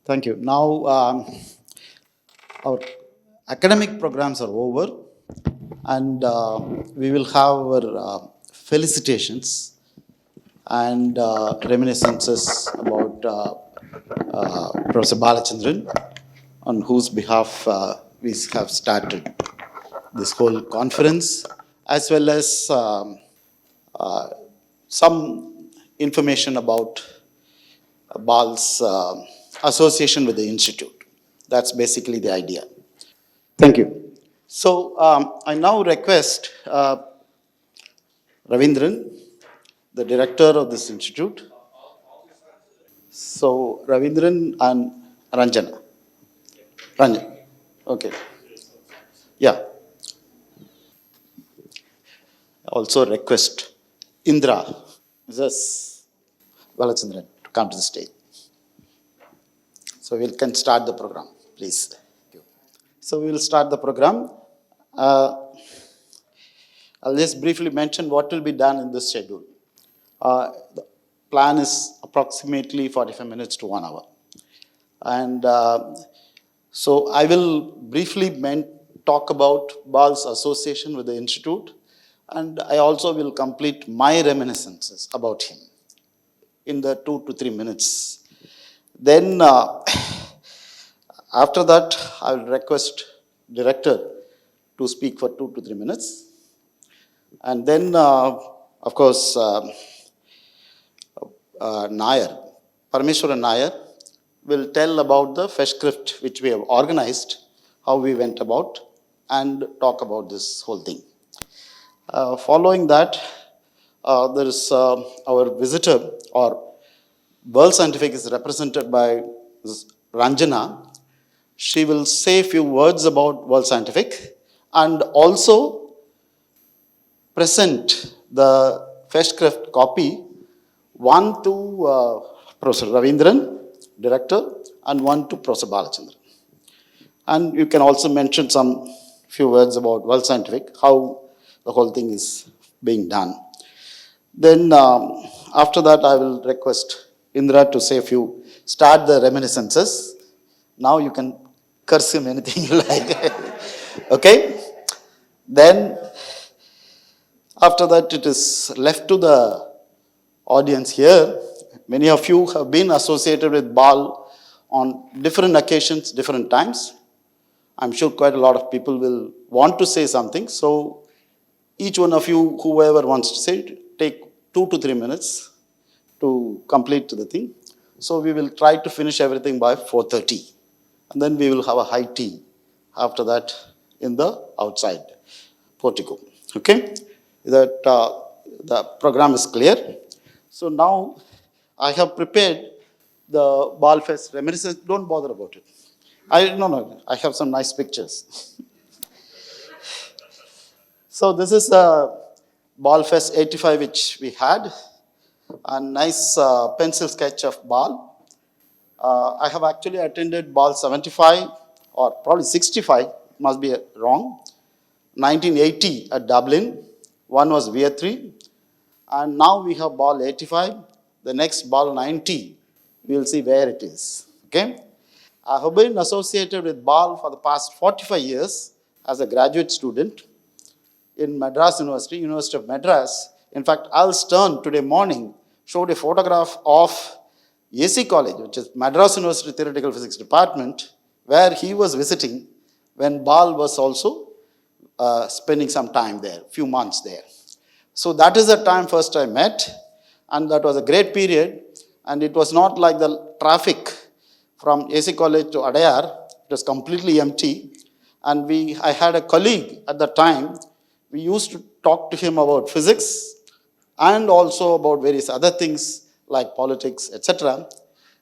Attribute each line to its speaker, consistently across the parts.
Speaker 1: Thank you. Now, our academic programs are over, and we will have our felicitations and reminiscences about Professor Balachandran, on whose behalf we have started this whole conference, as well as some information about Bal's association with the institute. That's basically the idea. Thank you. So I now request Ravindran, the director of this institute. So Ravindran and Ranjana. Ranjan. Okay. Yeah. Also request Indra, Mrs. Balachandran, to come to the stage. So we can start the program, please. So we will start the program. I'll just briefly mention what will be done in this schedule. The plan is approximately 45 minutes to 1 hour. And so I will briefly talk about Bal's association with the institute, and I also will complete my reminiscences about him in the 2 to 3 minutes. Then after that, I will request director to speak for 2 to 3 minutes. And then, of course, Nair, Parameshwaran Nair, will tell about the Festschrift which we have organized, how we went about, and talk about this whole thing. Following that, there is our visitor, or World Scientific is represented by Ranjana. She will say a few words about World Scientific and also present the Festschrift copy, one to Professor Ravindran, director, and one to Professor Balachandran. And you can also mention some few words about World Scientific, how the whole thing is being done. Then after that, I will request Indra to say a few, start the reminiscences. Now you can curse him anything you like. Okay? Then after that, it is left to the audience here. Many of you have been associated with Bal on different occasions, different times. I'm sure quite a lot of people will want to say something. So each one of you, whoever wants to say, take 2 to 3 minutes to complete the thing. So we will try to finish everything by 4:30. And then we will have a high tea after that in the outside portico. Okay? That the program is clear. So now I have prepared the Balfest reminiscence. Don't bother about it. No. I have some nice pictures. So this is Balfest 85 which we had. A nice pencil sketch of Bal. I have actually attended Bal 75 or probably 65, must be wrong. 1980 at Dublin. One was Vietri. And now we have Bal 85. The next Bal 90, we will see where it is. Okay? I have been associated with Bal for the past 45 years as a graduate student in Madras University, University of Madras. In fact, Al Stern today morning showed a photograph of AC College, which is Madras University Theoretical Physics Department, where he was visiting when Bal was also spending some time there, few months there. So that is the time first I met, and that was a great period. And it was not like the traffic from AC College to Adayar. It was completely empty. And I had a colleague at the time. We used to talk to him about physics and also about various other things like politics, etc.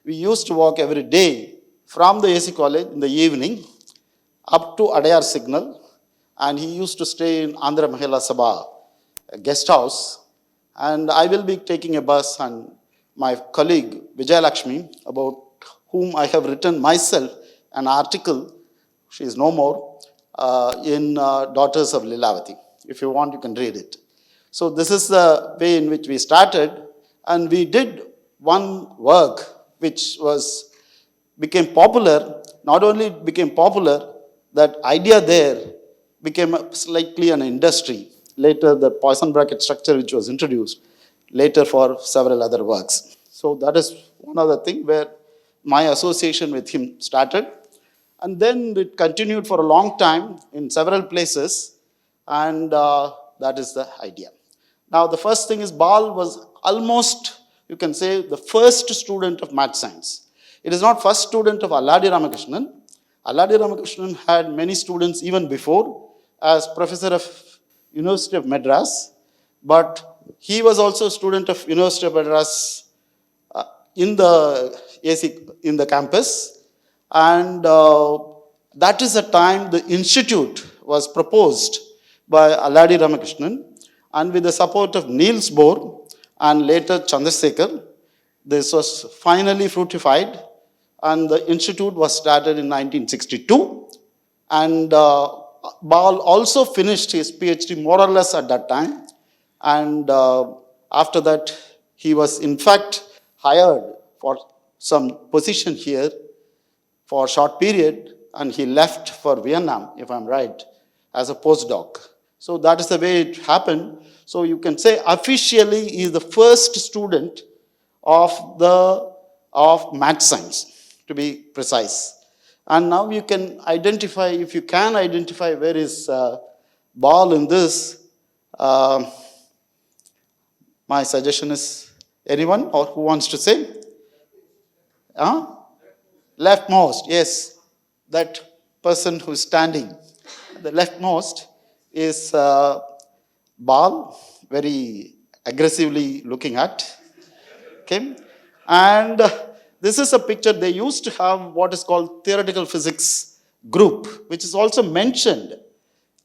Speaker 1: We used to walk every day from the AC College in the evening up to Adayar Signal, and he used to stay in Andhra Mahila Sabha, a guest house, and I will be taking a bus, and my colleague Vijay Lakshmi, about whom I have written myself an article, she is no more, in Daughters of Lilavati. If you want, you can read it. So this is the way in which we started, and we did one work which was became popular, not only it became popular, that idea there became slightly an industry. Later, the Poisson bracket structure, which was introduced later for several other works. So that is one other thing where my association with him started. And then it continued for a long time in several places, and that is the idea. Now, the first thing is Ball was almost, you can say, the first student of math science. It is not first student of Alladi Ramakrishnan. Alladi Ramakrishnan had many students even before as professor of University of Madras, but he was also a student of University of Madras in the AC in the campus, and that is the time the institute was proposed by Alladi Ramakrishnan, and with the support of Niels Bohr and later Chandrasekhar, this was finally fructified, and the institute was started in 1962, and Ball also finished his PhD more or less at that time, and after that he was in fact hired for some position here for a short period, and he left for Vietnam, if I'm right, as a postdoc. So that is the way it happened. So you can say officially he is the first student of math science, to be precise. And now you can identify, if you can identify where is Ball in this, uh, my suggestion is anyone or who wants to say? Huh? Leftmost, yes. That person who's standing. The leftmost is Ball, very aggressively looking at. Okay. And this is a picture. They used to have what is called theoretical physics group, which is also mentioned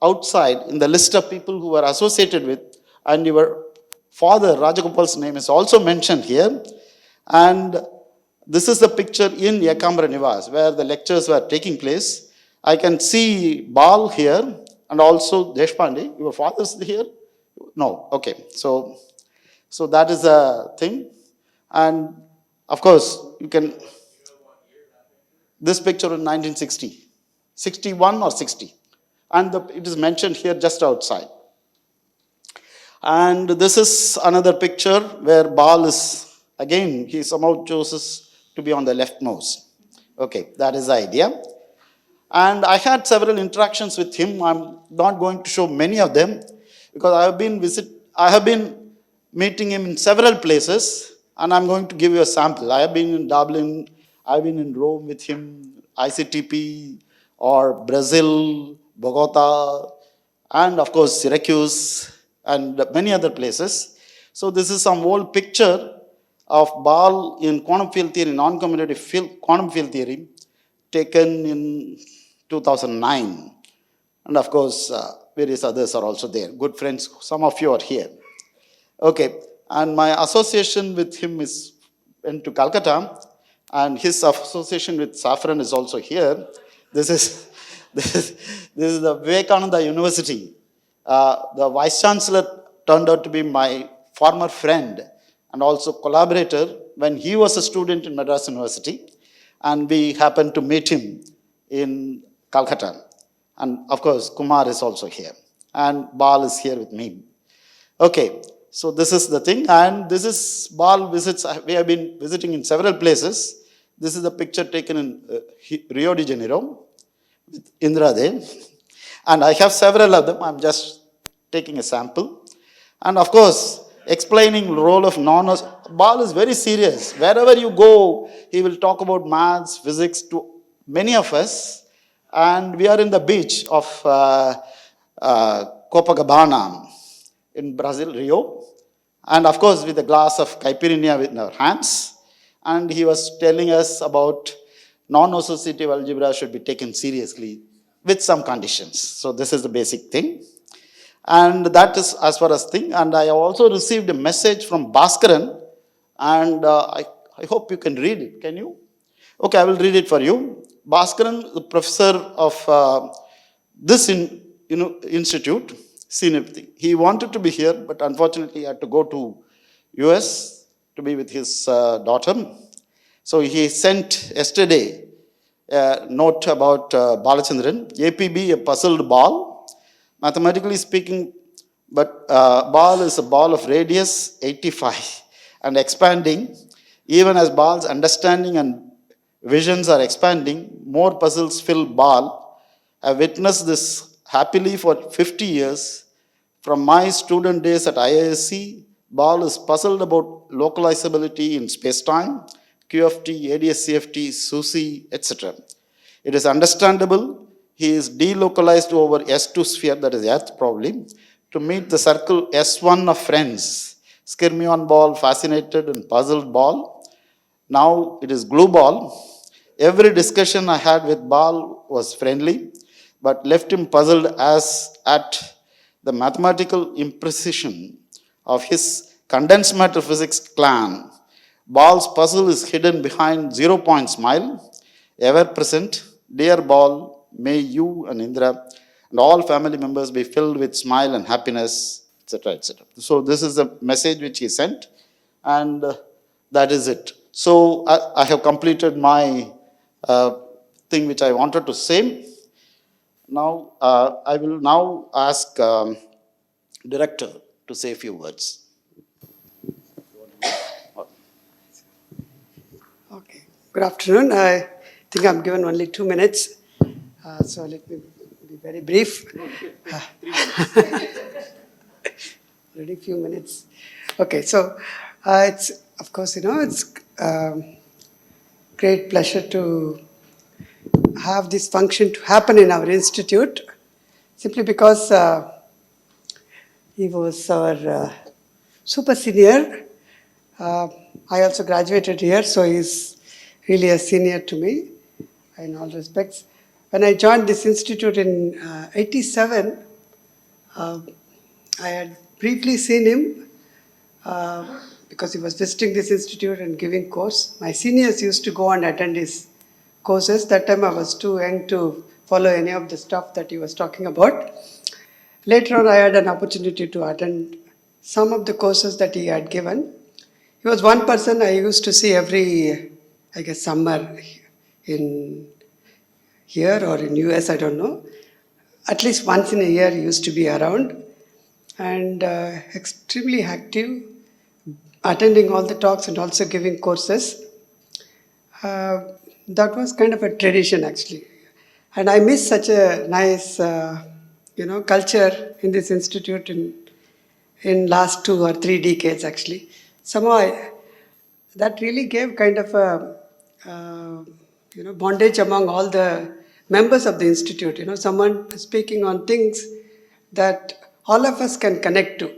Speaker 1: outside in the list of people who were associated with, and your father, Rajagopal's name is also mentioned here. And this is the picture in Ekambra Nivas, where the lectures were taking place. I can see Bal here, and also Deshpande. Your father's here? No, okay. So that is a thing. And of course, you can, this picture in 1960, 61 or 60. And it is mentioned here just outside. And this is another picture where Bal is, again, he somehow chooses to be on the leftmost. Okay, that is the idea. And I had several interactions with him. I'm not going to show many of them because I have been meeting him in several places, and I'm going to give you a sample. I have been in Dublin, I've been in Rome with him, ICTP, or Brazil, Bogota, and of course Syracuse, and many other places. So this is some old picture of Ball in quantum field theory, non-commutative quantum field theory, taken in 2009. And of course, various others are also there. Good friends, some of you are here. Okay, and my association with him is went to Calcutta, and his association with Safran is also here. This is this is the Vivekananda University. The vice chancellor turned out to be my former friend and also collaborator when he was a student in Madras University, and we happened to meet him in Calcutta. And of course, Kumar is also here, and Bal is here with me. Okay, so this is the thing, and this is Bal visits. We have been visiting in several places. This is a picture taken in Rio de Janeiro with Indra Dev, and I have several of them. I'm just taking a sample, and of course, explaining role of Bal is very serious. Wherever you go, he will talk about maths, physics to many of us, and we are in the beach of Copacabana in Brazil, Rio, and of course with a glass of caipirinha in our hands, and he was telling us about non-associative algebra should be taken seriously with some conditions. So this is the basic thing, and that is as far as thing. And I also received a message from Bhaskaran, and I hope you can read it. Can you? Okay, I will read it for you. Bhaskaran, the professor of this institute, senior thing. He wanted to be here, but unfortunately he had to go to US to be with his daughter. So he sent yesterday a note about Balachandran, APB, a puzzled ball. Mathematically speaking, but ball is a ball of radius 85 and expanding. Even as ball's understanding and visions are expanding, more puzzles fill ball. I've witnessed this happily for 50 years. From my student days at IISc, Ball is puzzled about localizability in space-time, QFT, ADS-CFT, SUSY, etc. It is understandable he is delocalized over S2 sphere, that is Earth probably, to meet the circle S1 of friends. Skirmion Ball, fascinated and puzzled Ball. Now it is glue ball. Every discussion I had with Bal was friendly, but left him puzzled as at the mathematical imprecision of his condensed matter physics clan. Bal's puzzle is hidden behind 0 point smile, ever present. Dear Bal, may you and Indra and all family members be filled with smile and happiness, etc., etc. So this is the message which he sent, and that is it. So I have completed my thing which I wanted to say. Now I will now ask director to say a few words.
Speaker 2: Okay. Good afternoon. I think I'm given only 2 minutes, so let me be very brief. Already few minutes. Okay, so it's of course it's great pleasure to have this function to happen in our institute, simply because he was our super senior. I also graduated here, so he's really a senior to me in all respects. When I joined this institute in '87, I had briefly seen him because he was visiting this institute and giving course. My seniors used to go and attend his courses. That time I was too young to follow any of the stuff that he was talking about. Later on, I had an opportunity to attend some of the courses that he had given. He was one person I used to see every, I guess, summer in here or in US, I don't know. At least once in a year he used to be around, and extremely active, attending all the talks and also giving courses. That was kind of a tradition actually. And I miss such a nice, culture in this institute in last 2 or 3 decades actually. Somehow that really gave kind of a bondage among all the members of the institute. Someone speaking on things that all of us can connect to.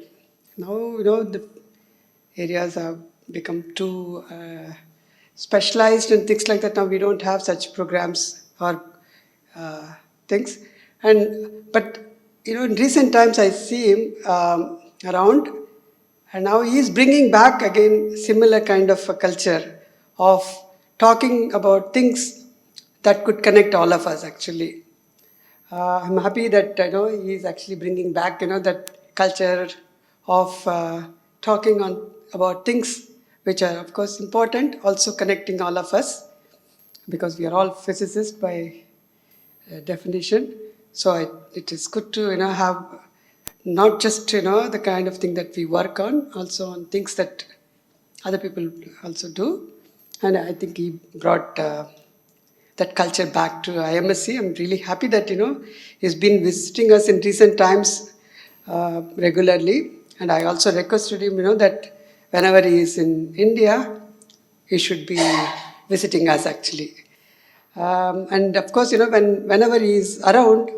Speaker 2: Now the areas have become too specialized and things like that. Now we don't have such programs or things. But in recent times I see him around, and now he is bringing back again similar kind of a culture of talking about things that could connect all of us actually. I'm happy that he is actually bringing back that culture of talking about things which are of course important, also connecting all of us, because we are all physicists by definition. So it is good to have not just the kind of thing that we work on, also on things that other people also do. And I think he brought that culture back to IMSC. I'm really happy that he's been visiting us in recent times regularly. And I also requested him that whenever he is in India, he should be visiting us actually. And of course, whenever he is around,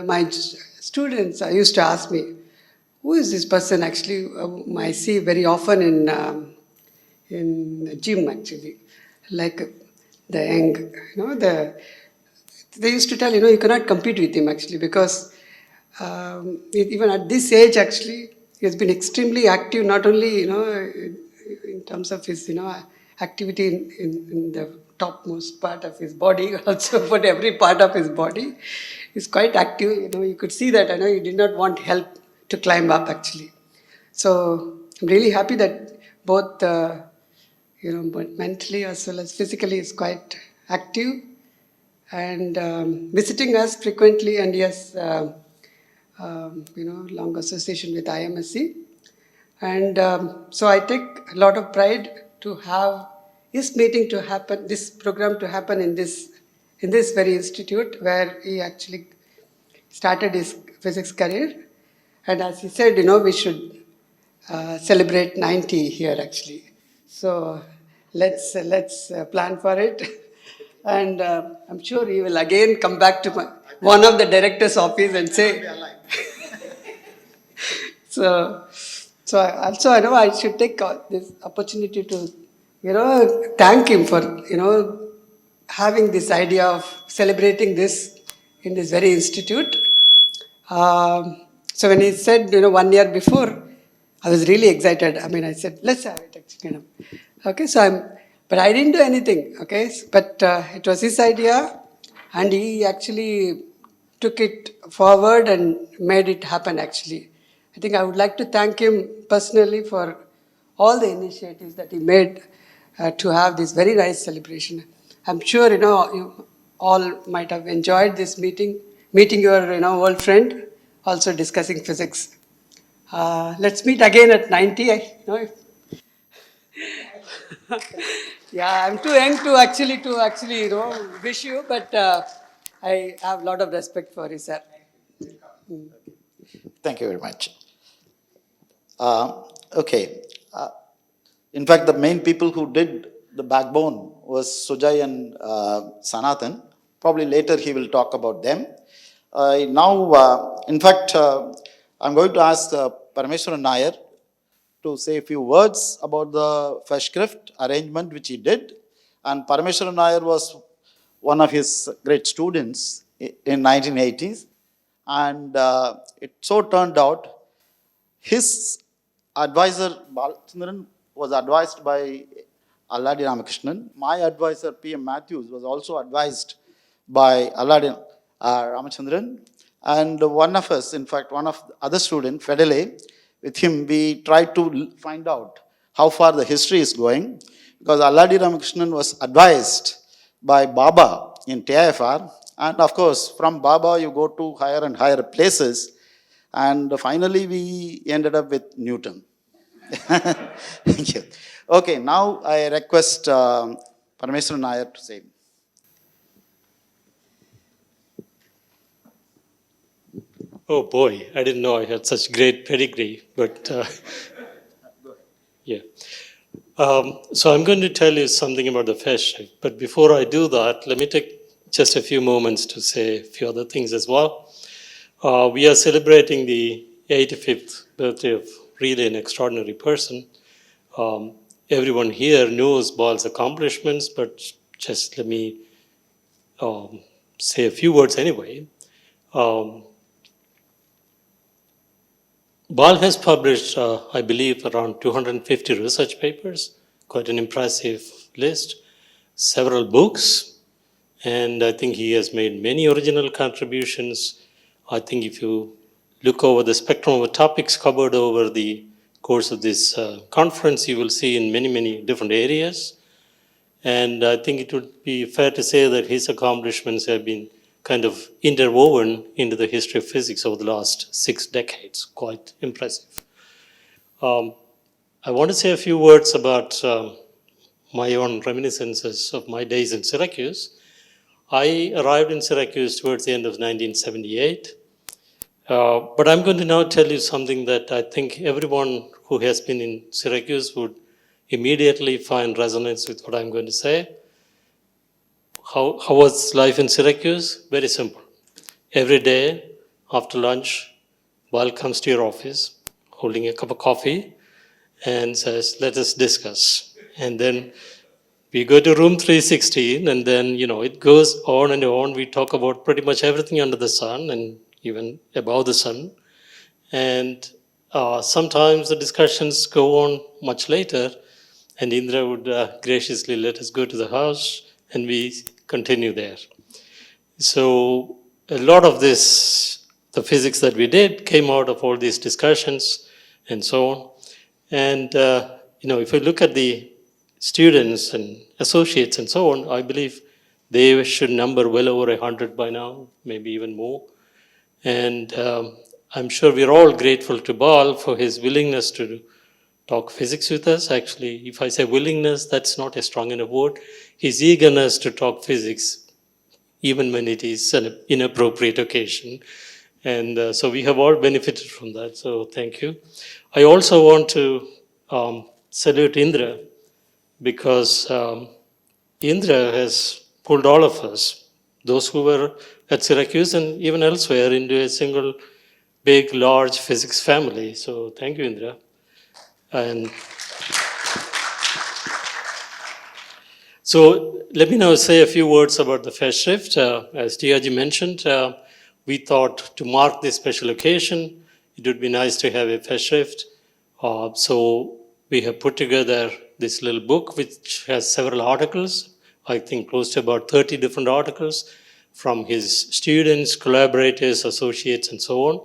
Speaker 2: my students used to ask me, who is this person actually? I see very often in the gym actually, like the young, they used to tell, you cannot compete with him actually, because even at this age actually, he has been extremely active, not only, in terms of his, activity in the topmost part of his body, also but every part of his body is quite active. You could see that, he did not want help to climb up actually. So I'm really happy that both, but mentally as well as physically is quite active and visiting us frequently, and yes, long association with IMSC. And so I take a lot of pride to have this meeting to happen, this program to happen in this very institute where he actually started his physics career. And as he said, we should celebrate 90 here actually. So let's plan for it. And I'm sure he will again come back to one of the director's office and say, so, I know I should take this opportunity to, thank him for, having this idea of celebrating this in this very institute. So when he said, 1 year before, I was really excited. I mean, I said, let's have it, actually. Okay, but I didn't do anything, okay? But it was his idea, and he actually took it forward and made it happen, actually. I think I would like to thank him personally for all the initiatives that he made to have this very nice celebration. I'm sure, you all might have enjoyed this meeting your, old friend, also discussing physics. Let's meet again at 90. Yeah, I'm too young to actually, wish you, but I have a lot of respect for you, sir.
Speaker 1: Thank you very much. Okay. In fact, the main people who did the backbone was Sujay and Sanatan. Probably later he will talk about them. In fact, I'm going to ask Parameswaran Nair to say a few words about the Festschrift arrangement which he did. And Parameswaran Nair was one of his great students in 1980s. And it so turned out his advisor, Balachandran, was advised by Alladi Ramakrishnan. My advisor, P.M. Matthews, was also advised by Alladi Ramachandran. And one of us, in fact, one of the other student, Fedele, with him, we tried to find out how far the history is going. Because Alladi Ramakrishnan was advised by Baba in TIFR. And of course, from Baba, you go to higher and higher places. And finally, we ended up with Newton. Thank you. Okay, now I request Parameswaran Nair to say.
Speaker 3: Oh boy, I didn't know I had such great pedigree, but yeah. So I'm going to tell you something about the Festschrift, but before I do that, let me take just a few moments to say a few other things as well. We are celebrating the 85th birthday of really an extraordinary person. Everyone here knows Ball's accomplishments, but just let me say a few words anyway. Ball has published, I believe, around 250 research papers, quite an impressive list, several books, and I think he has made many original contributions. I think if you look over the spectrum of topics covered over the course of this conference, you will see in many, many different areas. And I think it would be fair to say that his accomplishments have been kind of interwoven into the history of physics over the last 6 decades. Quite impressive. I want to say a few words about my own reminiscences of my days in Syracuse. I arrived in Syracuse towards the end of 1978. But I'm going to now tell you something that I think everyone who has been in Syracuse would immediately find resonance with what I'm going to say. How was life in Syracuse? Very simple. Every day after lunch, Bal comes to your office holding a cup of coffee and says, let us discuss. And then we go to room 316 and then, it goes on and on. We talk about pretty much everything under the sun and even above the sun. And sometimes the discussions go on much later and Indra would graciously let us go to the house and we continue there. So a lot of this, the physics that we did came out of all these discussions and so on. And, if you look at the students and associates and so on, I believe they should number well over 100 by now, maybe even more. And I'm sure we're all grateful to Bal for his willingness to talk physics with us. Actually, if I say willingness, that's not a strong enough word. His eagerness to talk physics, even when it is an inappropriate occasion. And so we have all benefited from that. So thank you. I also want to salute Indra because Indra has pulled all of us, those who were at Syracuse and even elsewhere, into a single big, large physics family. So thank you, Indra. And so let me now say a few words about the Festschrift. As Tiaji mentioned, we thought to mark this special occasion, it would be nice to have a Festschrift. So we have put together this little book which has several articles, I think close to about 30 different articles from his students, collaborators, associates, and so on.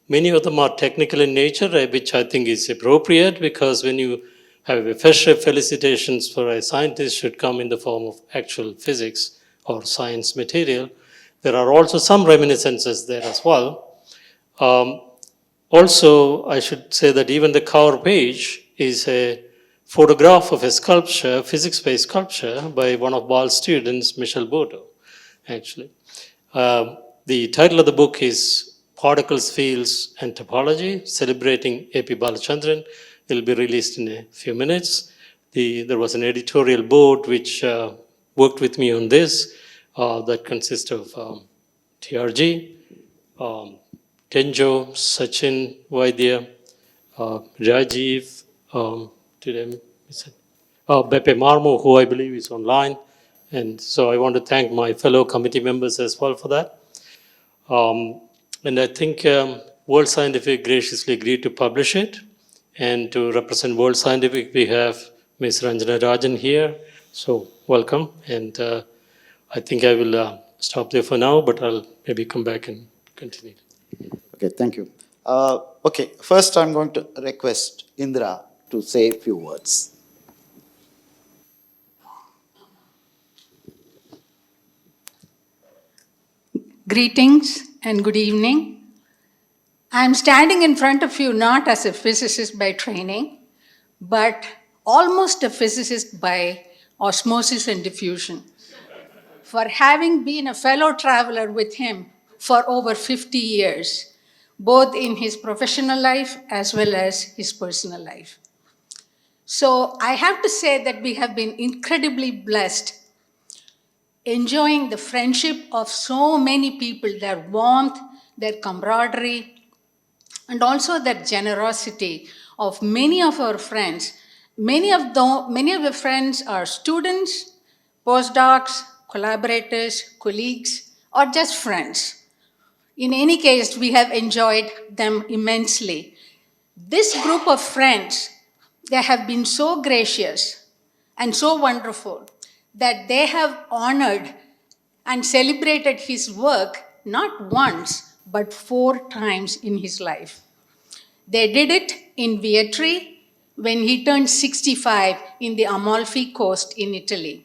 Speaker 3: Many of them are technical in nature, which I think is appropriate because when you have a Festschrift, felicitations for a scientist should come in the form of actual physics or science material. There are also some reminiscences there as well. Also, I should say that even the cover page is a photograph of a sculpture, physics-based sculpture by one of Bal's students, Michel Bourdeau, actually. The title of the book is Particles, Fields, and Topology, Celebrating A.P. Balachandran. It will be released in a few minutes. There was an editorial board which worked with me on this that consists of TRG, Tenjo, Sachin, Vaidya, Rajiv, Beppe Marmo, who I believe is online. And so I want to thank my fellow committee members as well for that. And I think World Scientific graciously agreed to publish it. And to represent World Scientific, we have Ms. Ranjana Rajan here. So welcome. And I think I will stop there for now, but I'll maybe come back and continue.
Speaker 1: Okay, thank you. Okay, first I'm going to request Indra to say a few words.
Speaker 4: Greetings and good evening. I'm standing in front of you not as a physicist by training, but almost a physicist by osmosis and diffusion, for having been a fellow traveler with him for over 50 years, both in his professional life as well as his personal life. So I have to say that we have been incredibly blessed, enjoying the friendship of so many people, their warmth, their camaraderie, and also that generosity of many of our friends. Many of the friends are students, postdocs, collaborators, colleagues, or just friends. In any case, we have enjoyed them immensely. This group of friends, they have been so gracious and so wonderful that they have honored and celebrated his work not once, but 4 times in his life. They did it in Vietri when he turned 65 in the Amalfi Coast in Italy.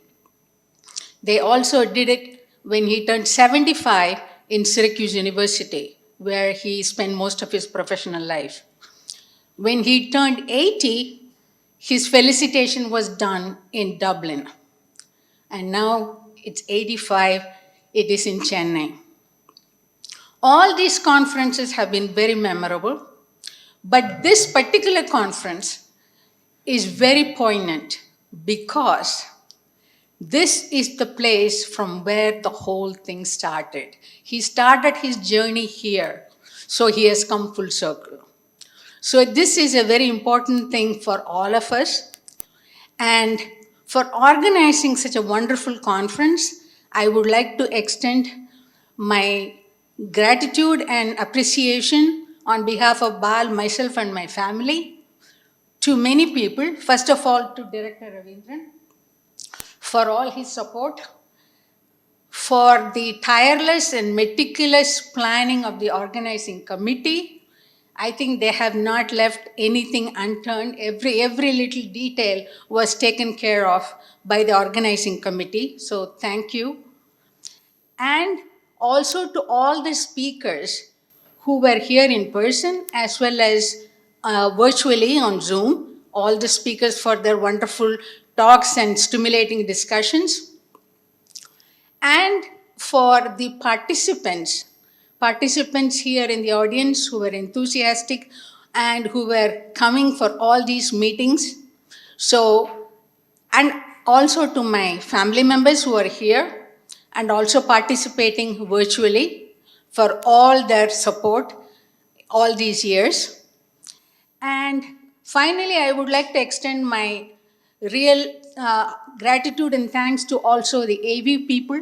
Speaker 4: They also did it when he turned 75 in Syracuse University, where he spent most of his professional life. When he turned 80, his felicitation was done in Dublin. And now it's 85, it is in Chennai. All these conferences have been very memorable, but this particular conference is very poignant because this is the place from where the whole thing started. He started his journey here, so he has come full circle. So this is a very important thing for all of us. And for organizing such a wonderful conference, I would like to extend my gratitude and appreciation on behalf of Bal, myself, and my family to many people. First of all, to Director Ravindran for all his support, for the tireless and meticulous planning of the organizing committee, I think they have not left anything unturned. Every little detail was taken care of by the organizing committee. So thank you. And also to all the speakers who were here in person as well as virtually on Zoom, all the speakers for their wonderful talks and stimulating discussions, and for the participants here in the audience who were enthusiastic and who were coming for all these meetings. So, and also to my family members who are here and also participating virtually for all their support all these years. And finally, I would like to extend my real gratitude and thanks to also the AV people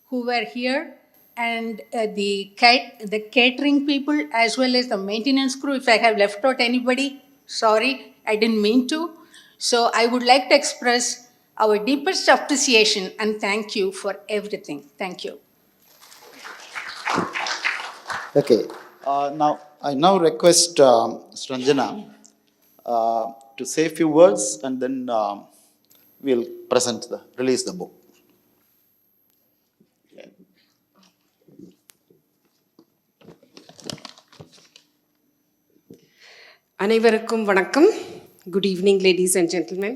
Speaker 4: who were here and the catering people as well as the maintenance crew. If I have left out anybody, sorry, I didn't mean to. So I would like to express our deepest appreciation and thank you for everything. Thank you.
Speaker 1: Okay. I now request Sranjana to say a few words, and then we'll release the book.
Speaker 5: அனைவருக்கும் வணக்கம். Good evening, ladies and gentlemen.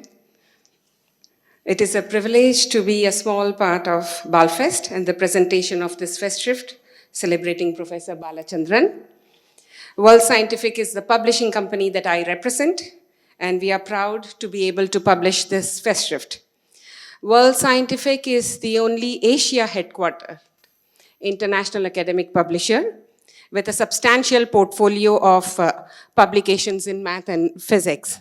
Speaker 5: It is a privilege to be a small part of Balfest and the presentation of this Festschrift celebrating Professor Balachandran. World Scientific is the publishing company that I represent, and we are proud to be able to publish this Festschrift. World Scientific is the only Asia-headquartered international academic publisher with a substantial portfolio of publications in math and physics.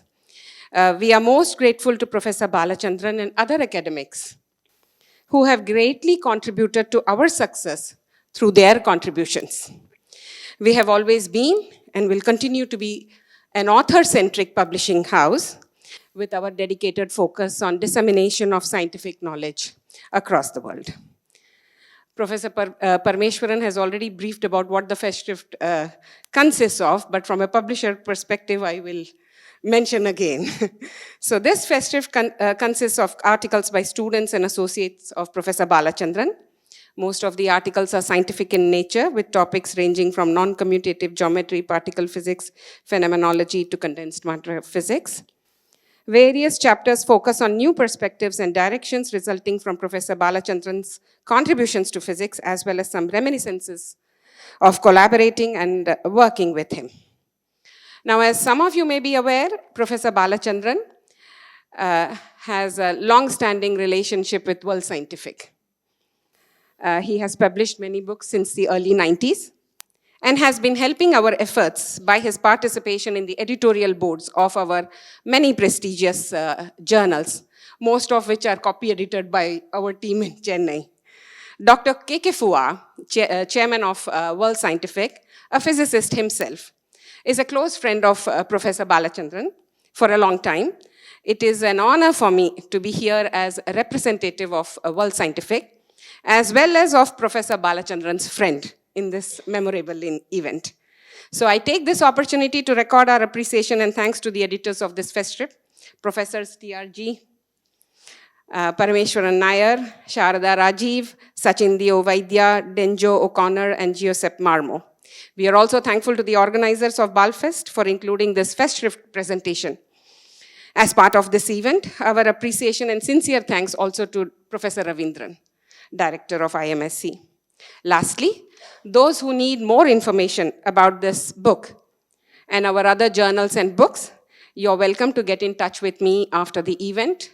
Speaker 5: We are most grateful to Professor Balachandran and other academics who have greatly contributed to our success through their contributions. We have always been and will continue to be an author-centric publishing house with our dedicated focus on dissemination of scientific knowledge across the world. Professor Parameshwaran has already briefed about what the Festschrift consists of, but from a publisher perspective, I will mention again. So this Festschrift consists of articles by students and associates of Professor Balachandran. Most of the articles are scientific in nature, with topics ranging from non-commutative geometry, particle physics, phenomenology to condensed matter physics. Various chapters focus on new perspectives and directions resulting from Professor Balachandran's contributions to physics, as well as some reminiscences of collaborating and working with him. Now, as some of you may be aware, Professor Balachandran has a long-standing relationship with World Scientific. He has published many books since the early 90s and has been helping our efforts by his participation in the editorial boards of our many prestigious journals, most of which are copy-edited by our team in Chennai. Dr. K.K. Fua, chairman of World Scientific, a physicist himself, is a close friend of Professor Balachandran for a long time. It is an honor for me to be here as a representative of World Scientific, as well as of Professor Balachandran's friend in this memorable event. So I take this opportunity to record our appreciation and thanks to the editors of this Festschrift, Professors T.R.G., Parameshwaran Nair, Sharada Rajiv, Sachin Dio Vaidya, Denjo O'Connor, and Giuseppe Marmo. We are also thankful to the organizers of Balfest for including this Festschrift presentation. As part of this event, our appreciation and sincere thanks also to Professor Ravindran, Director of IMSC. Lastly, those who need more information about this book and our other journals and books, you're welcome to get in touch with me after the event.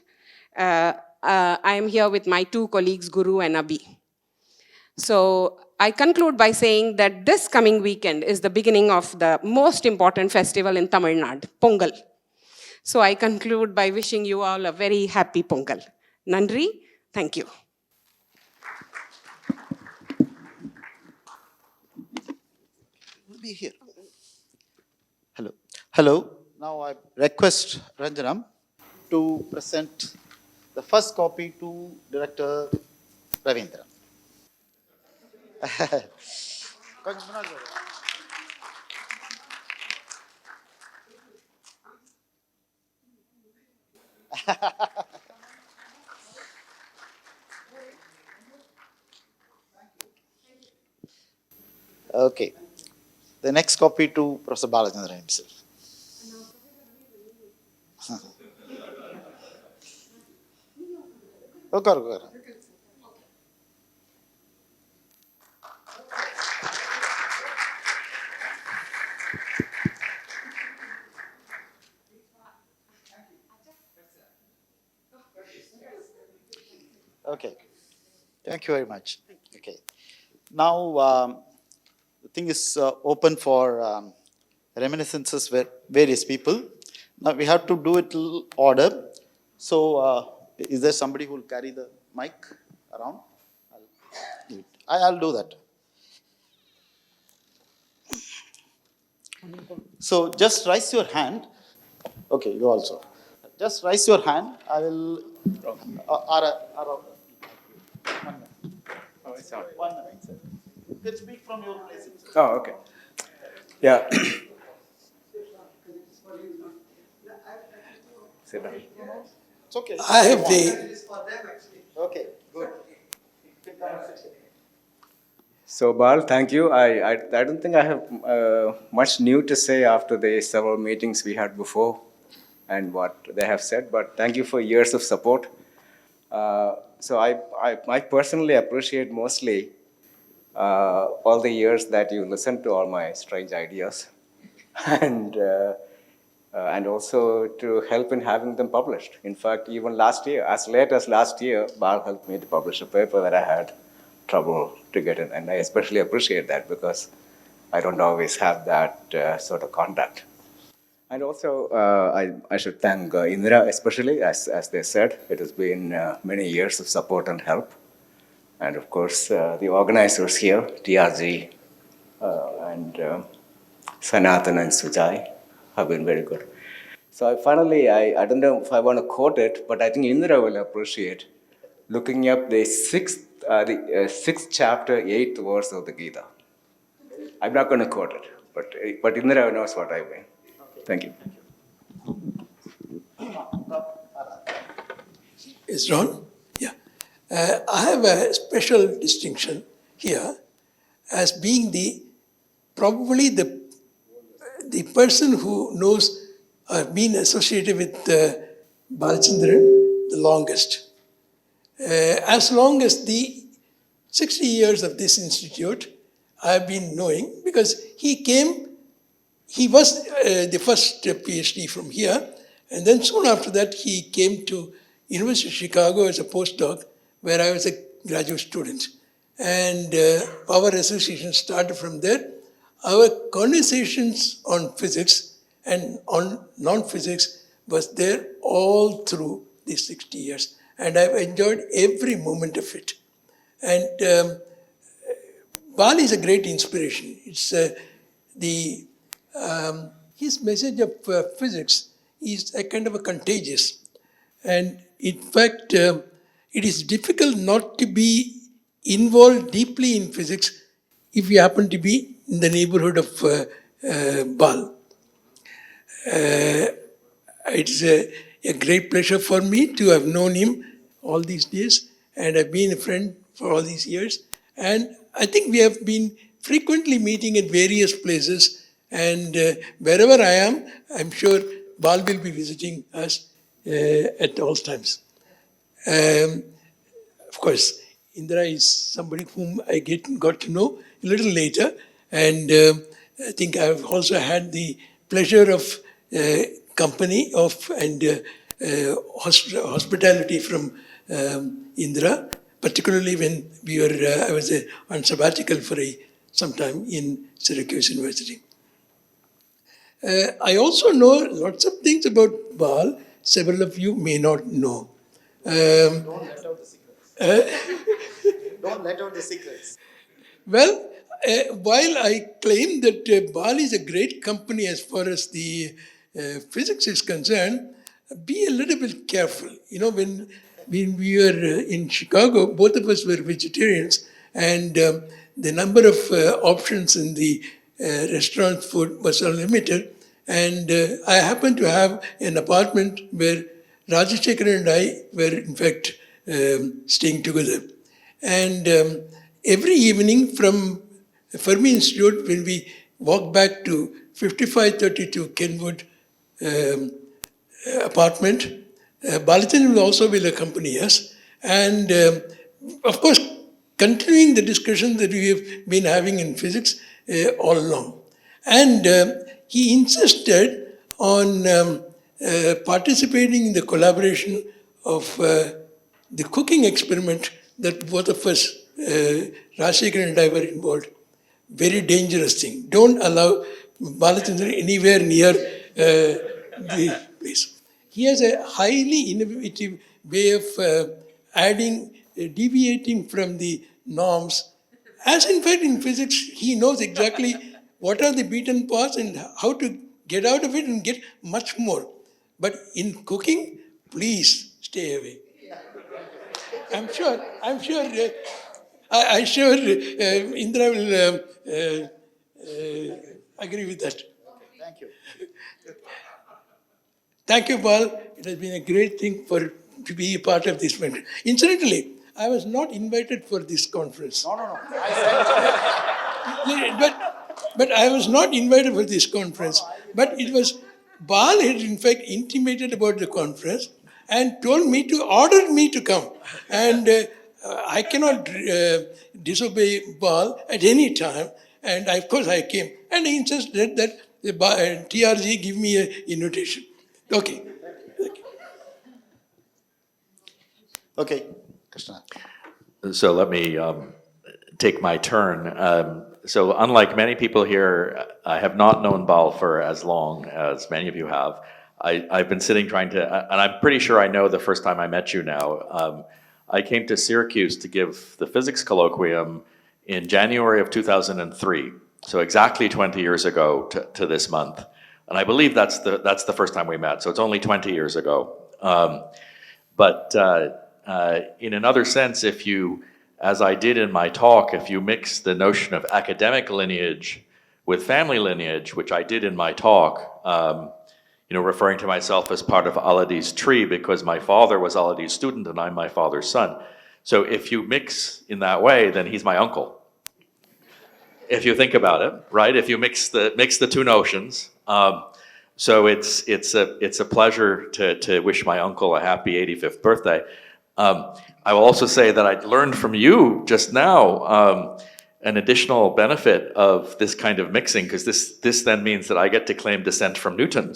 Speaker 5: I am here with my two colleagues, Guru and Abhi. So I conclude by saying that this coming weekend is the beginning of the most important festival in Tamil Nadu, Pongal. So I conclude by wishing you all a very happy Pongal. Nandri, thank you.
Speaker 1: Be here. Hello. Now I request Ranjanam to present the first copy to Director Ravindran. Okay. The next copy to Professor Balachandran himself. Okay, okay. Okay. Thank you very much. Okay. Now, the thing is open for reminiscences with various people. Now, we have to do it little order. So, is there somebody who will carry the mic around? Do it. I'll do that. So, just raise your hand. Okay, you also. Just raise your hand. I will. One minute.
Speaker 6: Oh, it's on.
Speaker 1: 1 minute, sir. You can speak from your place.
Speaker 6: Oh, okay. Yeah. Sit down.
Speaker 1: It's okay.
Speaker 2: I have the.
Speaker 1: Okay, good.
Speaker 6: So, Bal, thank you. I don't think I have much new to say after the several meetings we had before and what they have said, but thank you for years of support. So, I personally appreciate mostly all the years that you listened to all my strange ideas and also to help in having them published. In fact, even last year, as late as last year, Bal helped me to publish a paper that I had trouble to get in, and I especially appreciate that because I don't always have that sort of contact. And also, I should thank Indra, especially, as they said, it has been many years of support and help. And of course, the organizers here, TRG and Sanatan and Sujai, have been very good. So I don't know if I want to quote it, but I think Indra will appreciate looking up the sixth chapter, 8th verse of the Gita. I'm not going to quote it, but Indra knows what I mean. Thank you.
Speaker 7: Is Ron? Yeah. I have a special distinction here as being probably the person who knows been associated with Balachandran the longest. As long as the 60 years of this institute, I have been knowing because he was the first PhD from here, and then soon after that he came to University of Chicago as a postdoc, where I was a graduate student. And our association started from there. Our conversations on physics and on non-physics was there all through these 60 years. And I've enjoyed every moment of it. And Bal is a great inspiration. It's his message of physics is a kind of a contagious. And in fact, it is difficult not to be involved deeply in physics if you happen to be in the neighborhood of Bal. It's a great pleasure for me to have known him all these days, and I've been a friend for all these years. And I think we have been frequently meeting at various places, and wherever I am, I'm sure Bal will be visiting us at all times. Of course, Indra is somebody whom I got to know a little later, and I think I've also had the pleasure of company of and hospitality from Indra, particularly when I was on sabbatical for some time in Syracuse University. I also know lots of things about Bal. Several of you may not know.
Speaker 1: Don't let out the secrets. Don't let out the secrets.
Speaker 7: Well, while I claim that Bal is a great company as far as the physics is concerned, be a little bit careful. You know, when we were in Chicago, both of us were vegetarians, and the number of options in the restaurant food was unlimited. And I happened to have an apartment where Rajashekar and I were in fact staying together. And every evening from Fermi Institute, when we walked back to 5532 Kenwood apartment, Balajan will accompany us. And of course, continuing the discussion that we have been having in physics all along. And he insisted on participating in the collaboration of the cooking experiment that both of us, Rajశేఖర్ and I, were involved. Very dangerous thing. Don't allow Balachandran anywhere near the place. He has a highly innovative way of deviating from the norms. As in fact, in physics, he knows exactly what are the beaten paths and how to get out of it and get much more. But in cooking, please stay away. I'm sure Indra will agree with that.
Speaker 1: Thank you.
Speaker 7: Thank you, Paul. It has been a great thing to be a part of this event. Incidentally, I was not invited for this conference.
Speaker 1: No.
Speaker 7: But I was not invited for this conference. But it was, Bal had in fact intimated about the conference and ordered me to come. And I cannot disobey Bal at any time. And of course I came. And he insisted that the TRG give me an invitation. Okay.
Speaker 1: Okay, Krishna.
Speaker 8: So let me take my turn. So unlike many people here, I have not known Bal for as long as many of you have. I've been sitting trying to, and I'm pretty sure I know the first time I met you now. I came to Syracuse to give the physics colloquium in January of 2003. So exactly 20 years ago to this month. And I believe that's the first time we met. So it's only 20 years ago. But in another sense, if you, as I did in my talk, if you mix the notion of academic lineage with family lineage, which I did in my talk, referring to myself as part of Aladi's tree because my father was Aladi's student and I'm my father's son. So if you mix in that way, then he's my uncle. If you think about it, right? If you mix the two notions, so it's a pleasure to wish my uncle a happy 85th birthday. I will also say that I learned from you just now an additional benefit of this kind of mixing, because this then means that I get to claim descent from Newton,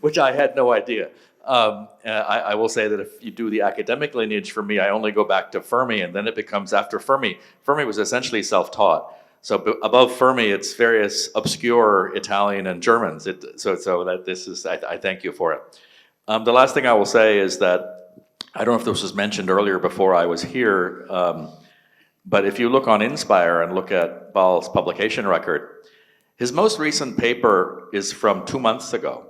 Speaker 8: which I had no idea. I will say that if you do the academic lineage for me, I only go back to Fermi, and then it becomes after Fermi. Fermi was essentially self-taught. So above Fermi, it's various obscure Italian and Germans. So that this is, I thank you for it. The last thing I will say is that, I don't know if this was mentioned earlier before I was here, but if you look on Inspire and look at Bal's publication record, his most recent paper is from 2 months ago.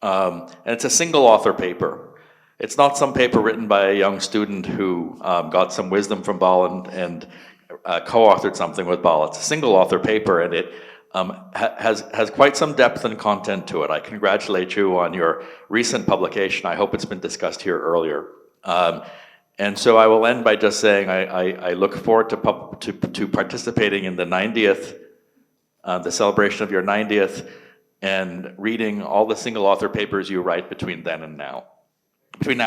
Speaker 8: And it's a single author paper. It's not some paper written by a young student who got some wisdom from Bal and co-authored something with Bal. It's a single author paper, and it has quite some depth and content to it. I congratulate you on your recent publication. I hope it's been discussed here earlier. And so I will end by just saying I look forward to participating in the 90th, the celebration of your 90th, and reading all the single author papers you write between now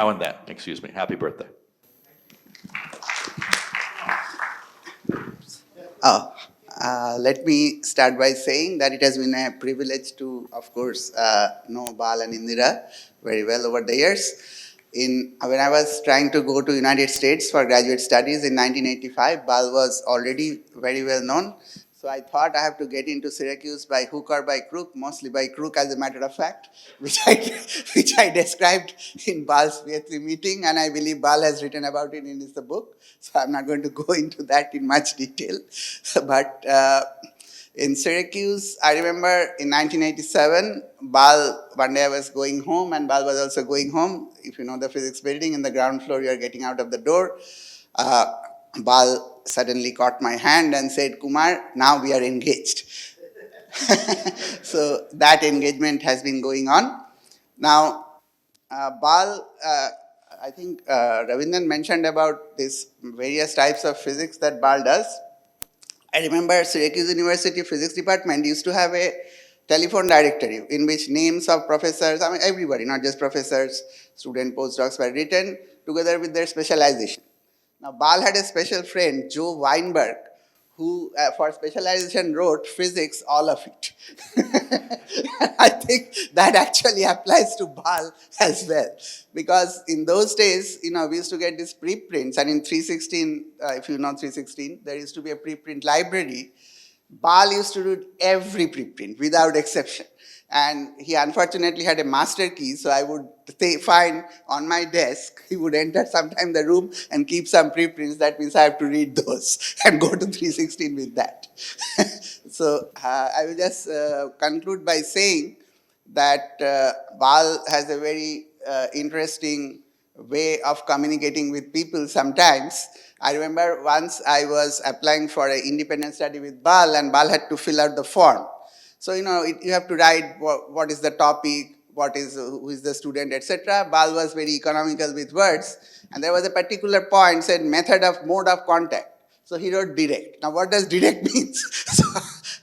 Speaker 8: and then, excuse me. Happy birthday.
Speaker 9: Let me start by saying that it has been a privilege to, of course, know Bal and Indira very well over the years. When I was trying to go to United States for graduate studies in 1985, Bal was already very well known. So I thought I have to get into Syracuse by hook or by crook, mostly by crook as a matter of fact, which I described in Bal's PhD meeting, and I believe Bal has written about it in his book. So I'm not going to go into that in much detail. But in Syracuse, I remember in 1987, Bal, one day I was going home and Bal was also going home. If you know the physics building, in the ground floor, you are getting out of the door. Bal suddenly caught my hand and said, "Kumar, now we are engaged." So that engagement has been going on. Now, Bal, I think Ravindran mentioned about these various types of physics that Bal does. I remember Syracuse University Physics Department used to have a telephone directory in which names of professors, I mean everybody, not just professors, student postdocs, were written together with their specialization. Now, Bal had a special friend, Joe Weinberg, who for specialization wrote physics, all of it. I think that actually applies to Bal as well. Because in those days, we used to get these preprints, and in 316, if you know 316, there used to be a preprint library. Bal used to do every preprint without exception. And he unfortunately had a master key, so I would find on my desk, he would enter sometime the room and keep some preprints. That means I have to read those and go to 316 with that. So I will just conclude by saying that Bal has a very interesting way of communicating with people sometimes. I remember once I was applying for an independent study with Bal, and Bal had to fill out the form. So, you have to write what is the topic, who is the student, etc. Bal was very economical with words, and there was a particular point said mode of contact. So he wrote direct. Now, what does direct means? So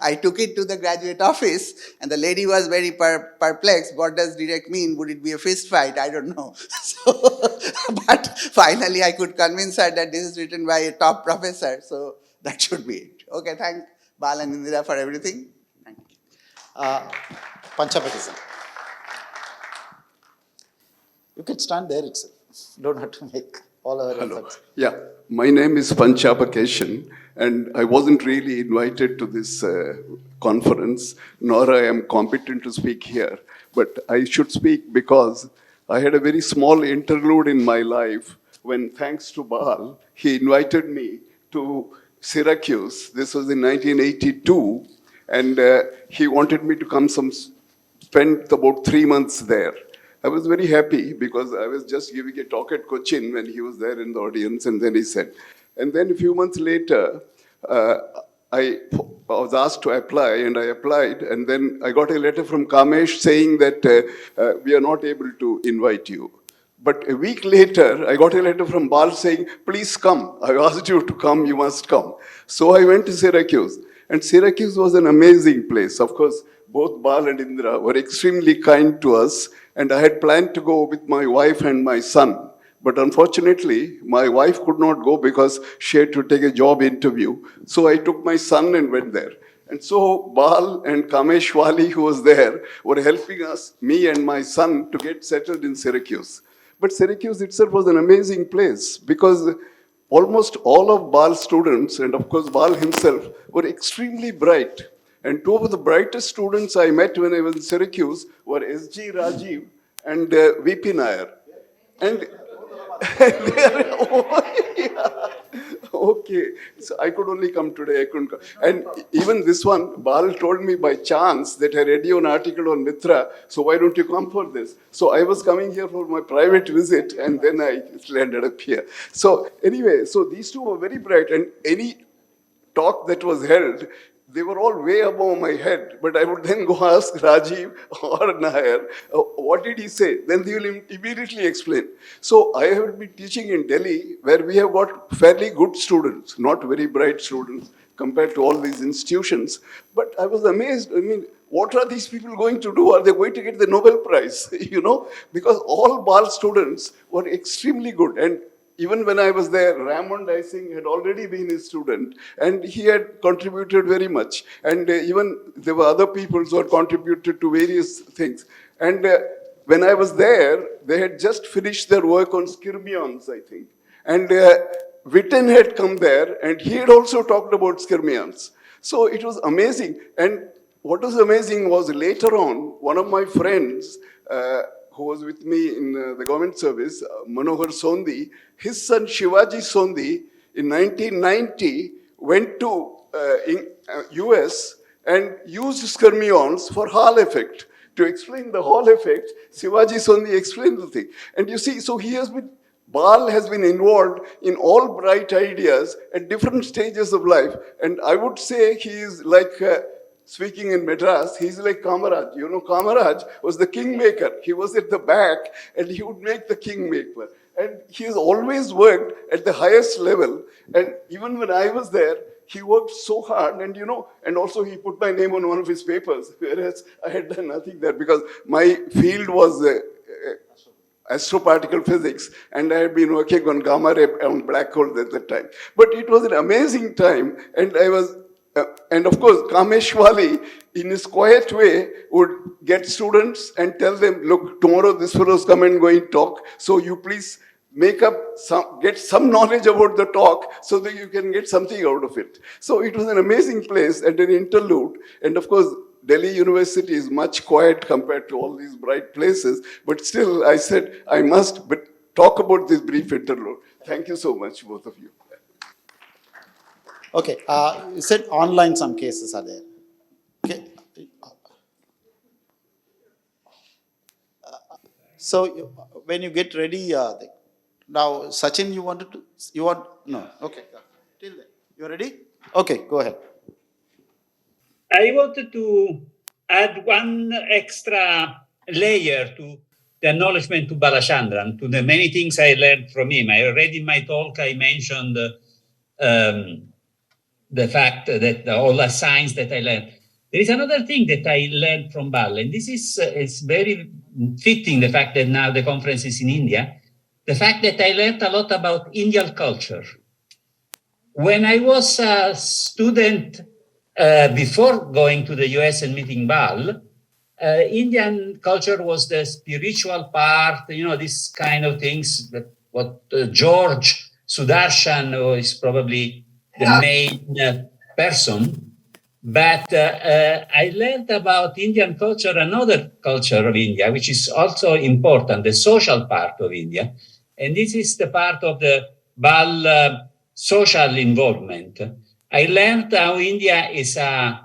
Speaker 9: I took it to the graduate office, and the lady was very perplexed. What does direct mean? Would it be a fist fight? I don't know. So, but finally, I could convince her that this is written by a top professor. So that should be it. Okay, thank Bal and Indira for everything. Thank you.
Speaker 1: Panchapatism. You can stand there itself. Don't have to make all our efforts.
Speaker 10: Yeah, my name is Panchapakeshan, and I wasn't really invited to this conference, nor I am competent to speak here. But I should speak because I had a very small interlude in my life when, thanks to Bal, he invited me to Syracuse. This was in 1982, and he wanted me to come spend about 3 months there. I was very happy because I was just giving a talk at Cochin when he was there in the audience, and then he said. And then a few months later, I was asked to apply, and I applied, and then I got a letter from Kamesh saying that we are not able to invite you. But a week later, I got a letter from Bal saying, please come. I asked you to come, you must come. So I went to Syracuse. And Syracuse was an amazing place. Of course, both Bal and Indra were extremely kind to us. And I had planned to go with my wife and my son. But unfortunately, my wife could not go because she had to take a job interview. So I took my son and went there. And so Bal and Kamesh Wali, who was there, were helping us, me and my son, to get settled in Syracuse. But Syracuse itself was an amazing place because almost all of Bal's students, and of course Bal himself, were extremely bright. And two of the brightest students I met when I was in Syracuse were S.G. Rajiv and V.P. Nair. And okay, so I could only come today, I couldn't come. And even this one, Bal told me by chance that I read you an article on Mitra, so why don't you come for this? So I was coming here for my private visit, and then I landed up here. So anyway, so these two were very bright, and any talk that was held, they were all way above my head, but I would then go ask Rajiv or Nair, what did he say? Then they will immediately explain. So I have been teaching in Delhi, where we have got fairly good students, not very bright students compared to all these institutions. But I was amazed. I mean, what are these people going to do? Are they going to get the Nobel Prize? Because all Bal students were extremely good. And even when I was there, Raymond Ising had already been his student, and he had contributed very much. And even there were other people who had contributed to various things. And when I was there, they had just finished their work on skyrmions, I think. And Witten had come there, and he had also talked about skyrmions. So it was amazing. And what was amazing was later on, one of my friends, who was with me in the government service, Manohar Sondhi, his son Shivaji Sondhi, in 1990, went to US and used skyrmions for Hall effect. To explain the Hall effect, Shivaji Sondhi explained the thing. And you see, so Bal has been involved in all bright ideas at different stages of life. And I would say he is like speaking in Madras, he's like Kamaraj. You know, Kamaraj was the kingmaker. He was at the back and he would make the kingmaker. And he's always worked at the highest level. And even when I was there, he worked so hard, and you know, and also he put my name on one of his papers, whereas I had done nothing there because my field was astroparticle physics, and I had been working on gamma ray on black holes at that time. But it was an amazing time, and I was, and of course, Kameshwali, in his quiet way, would get students and tell them, look, tomorrow this fellow's come and going talk, so you please get some knowledge about the talk so that you can get something out of it. So it was an amazing place and an interlude. And of course, Delhi University is much quiet compared to all these bright places. But still, I said, I must talk about this brief interlude. Thank you so much, both of you.
Speaker 1: Okay, you said online some cases are there. Okay. So when you get ready, now Sachin, you want, no, okay. Till then, you ready? Okay, go ahead.
Speaker 11: I wanted to add one extra layer to the acknowledgement to Balachandran, to the many things I learned from him. I already in my talk, I mentioned the fact that all the science that I learned. There is another thing that I learned from Bal, and this is very fitting, the fact that now the conference is in India, the fact that I learned a lot about Indian culture. When I was a student, before going to the US and meeting Bal, Indian culture was the spiritual part, you know, this kind of things, that what George Sudarshan is probably the main person. But I learned about Indian culture, another culture of India, which is also important, the social part of India. And this is the part of the Bal social involvement. I learned how India is a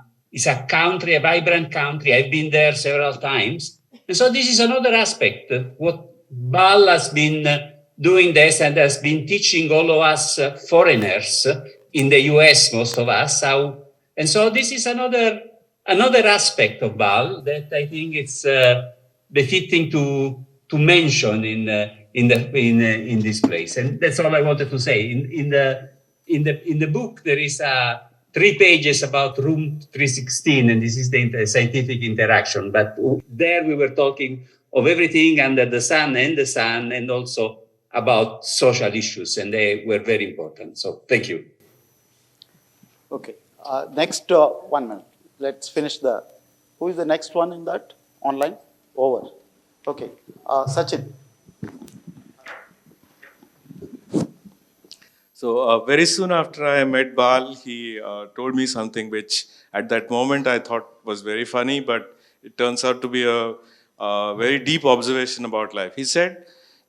Speaker 11: country, a vibrant country. I've been there several times. And so this is another aspect. What Bal has been doing this and has been teaching all of us foreigners in the US, most of us, how. And so this is another aspect of Bal that I think it's befitting to mention in this place. And that's all I wanted to say. In the book there is 3 pages about room 316, and this is the scientific interaction. But there we were talking of everything under the sun, and also about social issues, and they were very important. So thank you.
Speaker 1: Okay. Next 1 minute. Let's finish who is the next one in that? Online? Over. Okay. Sachin.
Speaker 12: So very soon after I met Bal, he told me something which at that moment I thought was very funny, but it turns out to be a very deep observation about life. He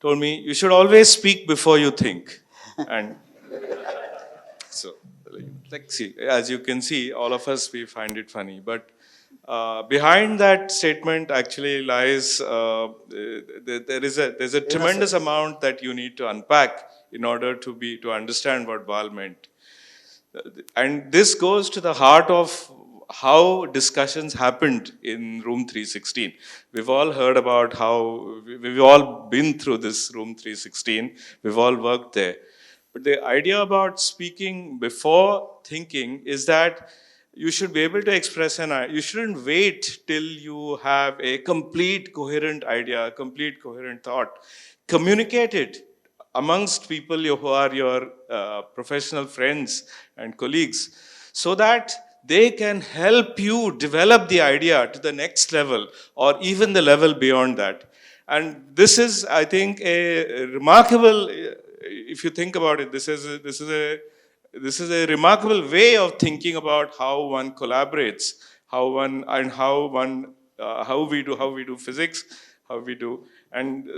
Speaker 12: told me, you should always speak before you think. And so, like, see, as you can see, all of us, we find it funny. But behind that statement actually lies, there's a tremendous amount that you need to unpack in order to understand what Bal meant. And this goes to the heart of how discussions happened in room 316. We've all heard about how, we've all been through this room 316, we've all worked there. But the idea about speaking before thinking is that you should be able to express you shouldn't wait till you have a complete coherent idea, a complete coherent thought. Communicate it amongst people who are your professional friends and colleagues, so that they can help you develop the idea to the next level or even the level beyond that. And this is, I think, a remarkable, if you think about it, this is a remarkable way of thinking about how one collaborates, how we do physics, how we do. And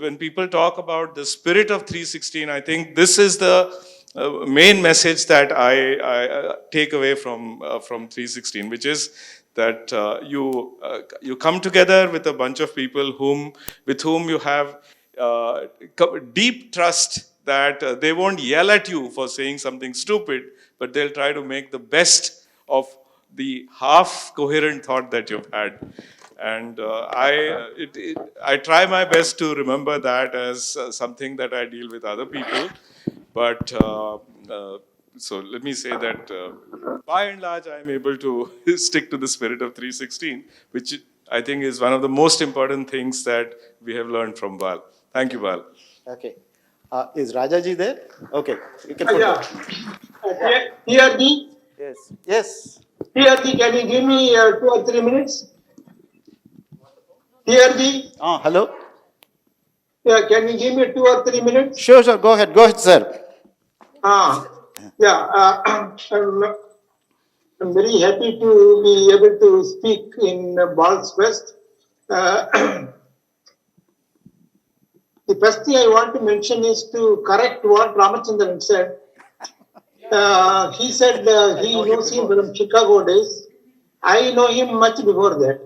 Speaker 12: when people talk about the spirit of 316, I think this is the main message that I take away from 316, which is that you come together with a bunch of people with whom you have deep trust that they won't yell at you for saying something stupid, but they'll try to make the best of the half coherent thought that you've had. And I try my best to remember that as something that I deal with other people. But so let me say that by and large, I'm able to stick to the spirit of 316, which I think is one of the most important things that we have learned from Bal. Thank you, Bal.
Speaker 1: Okay. Is Rajaji there? Okay, you can put
Speaker 13: Yeah.
Speaker 1: that.
Speaker 13: TRD,
Speaker 1: Yes. Yes.
Speaker 13: TRD, can you give me 2 or 3 minutes? TRD,
Speaker 1: Hello?
Speaker 13: yeah, can you give me 2 or 3 minutes?
Speaker 1: Sure, sure. Go ahead. Go ahead, sir.
Speaker 13: Yeah, I'm very happy to be able to speak in Balls Fest. The first thing I want to mention is to correct what Ramachandran said. He said he knows him from Chicago days. I know him much before that.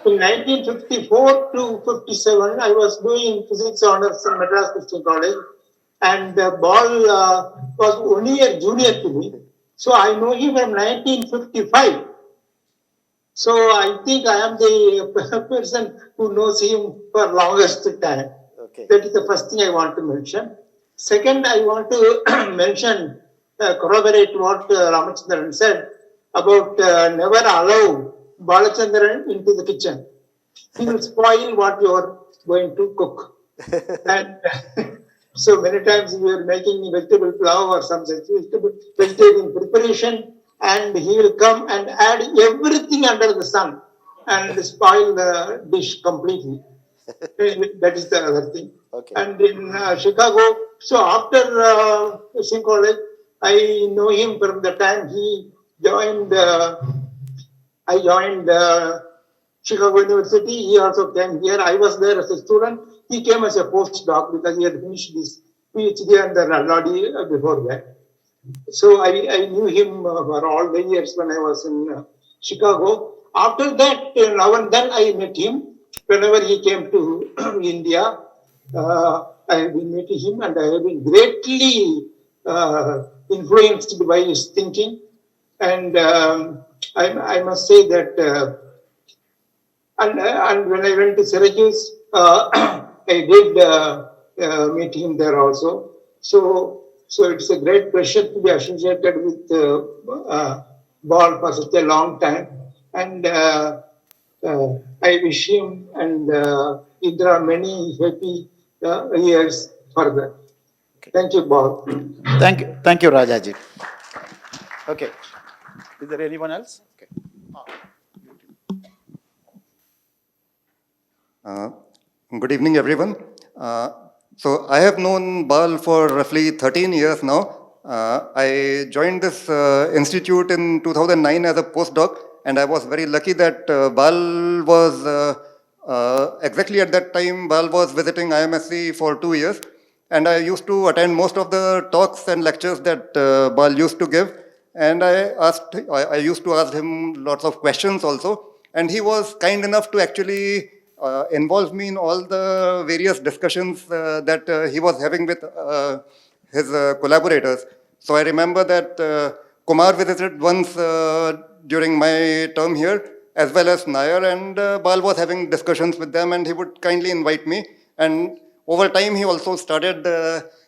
Speaker 13: In 1954 to 57, I was doing physics honors in Madras Christian College, and Ball was only a junior to me. So I know him from 1955. So I think I am the person who knows him for longest time.
Speaker 1: Okay.
Speaker 13: That is the first thing I want to mention. Second, I want to mention, corroborate what Ramachandran said about never allow Balachandran into the kitchen. He will spoil what you are going to cook. And so many times we are making vegetable pulao or some such vegetarian preparation, and he will come and add everything under the sun and spoil the dish completely. That is the other thing.
Speaker 1: Okay.
Speaker 13: And in Chicago, so after Christian College, I know him from the time he joined. I joined Chicago University. He also came here. I was there as a student. He came as a postdoc because he had finished his PhD under Lodi before that. So I knew him for all the years when I was in Chicago. After that, now and then I met him. Whenever he came to India, I have been meeting him, and I have been greatly influenced by his thinking. And I must say that, and when I went to Syracuse, I did meet him there also. So it's a great pleasure to be associated with Ball for such a long time. And I wish him and Indra many happy years further. Thank you, Ball.
Speaker 1: Thank you, Rajaji. Okay. Is there anyone else? Okay.
Speaker 14: Good evening, everyone. So I have known Bal for roughly 13 years now. I joined this institute in 2009 as a postdoc, and I was very lucky that Bal was, exactly at that time, Bal was visiting IMSC for 2 years, and I used to attend most of the talks and lectures that Bal used to give, and I used to ask him lots of questions also, and he was kind enough to actually involve me in all the various discussions that he was having with his collaborators. So I remember that Kumar visited once during my term here, as well as Nair, and Bal was having discussions with them, and he would kindly invite me. And over time, he also started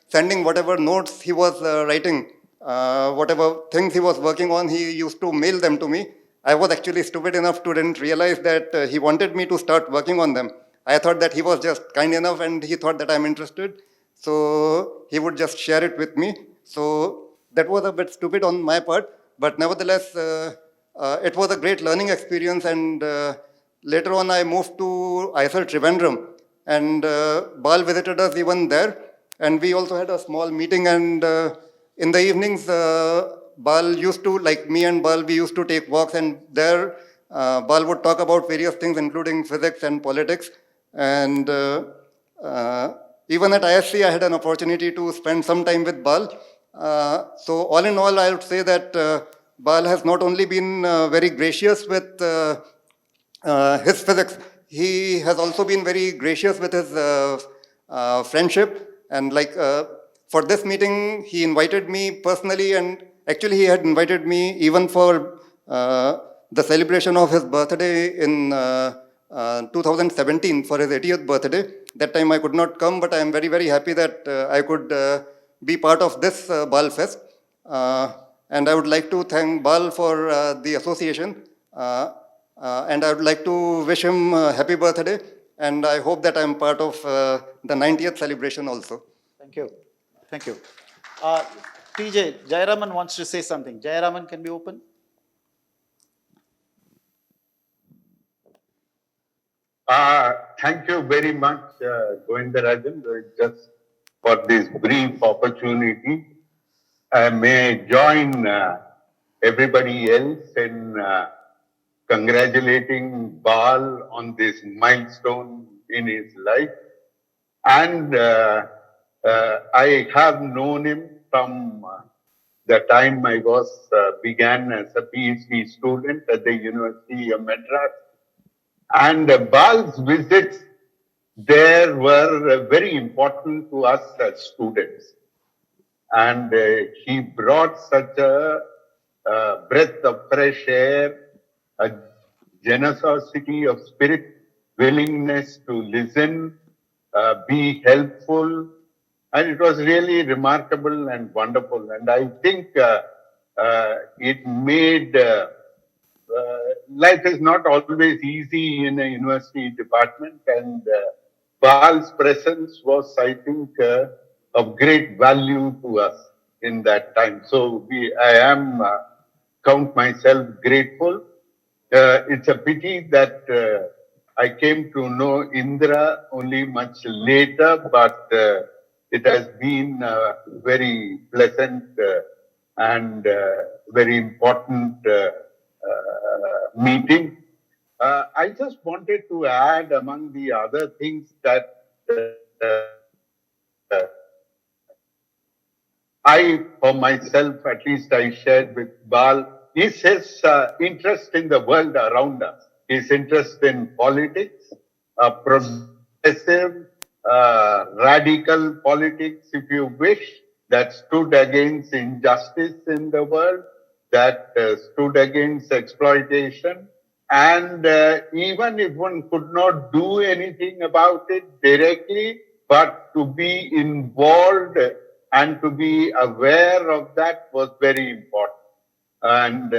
Speaker 14: sending whatever notes he was writing, whatever things he was working on, he used to mail them to me. I was actually stupid enough to didn't realize that he wanted me to start working on them. I thought that he was just kind enough and he thought that I'm interested. So he would just share it with me. So that was a bit stupid on my part, but nevertheless, it was a great learning experience. And later on, I moved to ISL Trivandrum, and Bal visited us even there. And we also had a small meeting, and in the evenings, Bal used to, like me and Bal, we used to take walks, and there Bal would talk about various things, including physics and politics. And even at ISC, I had an opportunity to spend some time with Bal. So all in all, I would say that Bal has not only been very gracious with his physics, he has also been very gracious with his friendship. And like for this meeting, he invited me personally, and Actually, he had invited me even for the celebration of his birthday in 2017 for his 80th birthday. That time I could not come, but I am very, very happy that I could be part of this Bal Fest. And I would like to thank Bal for the association. And I would like to wish him happy birthday. And I hope that I am part of the 90th celebration also.
Speaker 1: Thank you. Thank you. TJ, Jayaraman wants to say something. Jayaraman, can be open?
Speaker 15: Thank you very much, Govindarajan, just for this brief opportunity. May I join everybody else in congratulating Bal on this milestone in his life. And I have known him from the time I was began as a PhD student at the University of Madras. And Bal's visits there were very important to us as students. And he brought such a breath of fresh air, a generosity of spirit, willingness to listen, be helpful. And it was really remarkable and wonderful. And I think it made life is not always easy in a university department, and Bal's presence was, I think, of great value to us in that time. So I am count myself grateful. It's a pity that I came to know Indra only much later, but it has been a very pleasant and very important meeting. I just wanted to add among the other things that I, for myself, at least I shared with Bal, is his interest in the world around us, his interest in politics, progressive, radical politics, if you wish, that stood against injustice in the world, that stood against exploitation. And even if one could not do anything about it directly, but to be involved and to be aware of that was very important. And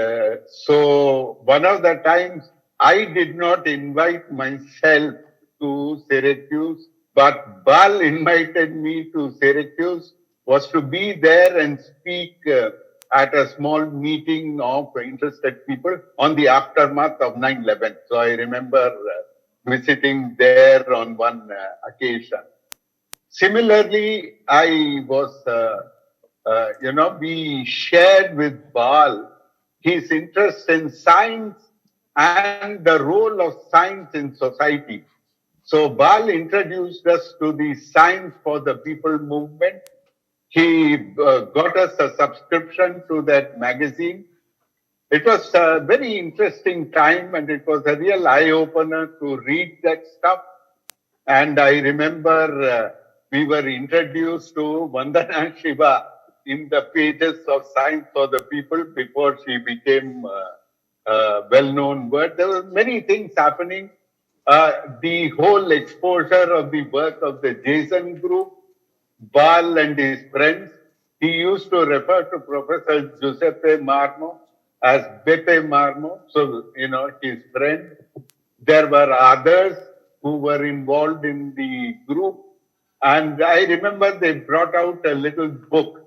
Speaker 15: so one of the times I did not invite myself to Syracuse, but Bal invited me to Syracuse, was to be there and speak at a small meeting of interested people on the aftermath of 9/11. So I remember visiting there on one occasion. Similarly, I was, we shared with Bal his interest in science and the role of science in society. So Bal introduced us to the Science for the People movement. He got us a subscription to that magazine. It was a very interesting time, and it was a real eye-opener to read that stuff. And I remember we were introduced to Vandana Shiva in the pages of Science for the People before she became a well-known word. There were many things happening. The whole exposure of the work of the Jason group, Bal and his friends. He used to refer to Professor Giuseppe Marmo as Beppe Marmo, so, his friend. There were others who were involved in the group. And I remember they brought out a little book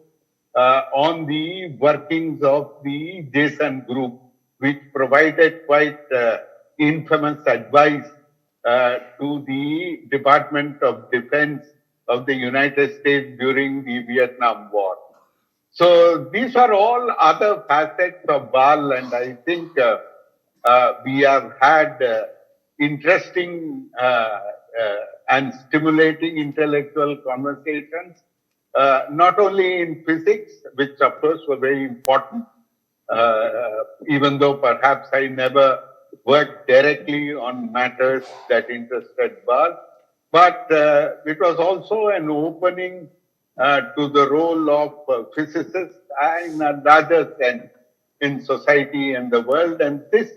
Speaker 15: on the workings of the Jason group, which provided quite infamous advice to the Department of Defense of the United States during the Vietnam War. So these are all other facets of Bal, and I think we have had interesting and stimulating intellectual conversations, not only in physics, which of course were very important, even though perhaps I never worked directly on matters that interested Bal, but it was also an opening to the role of physicists in another sense in society and the world. And this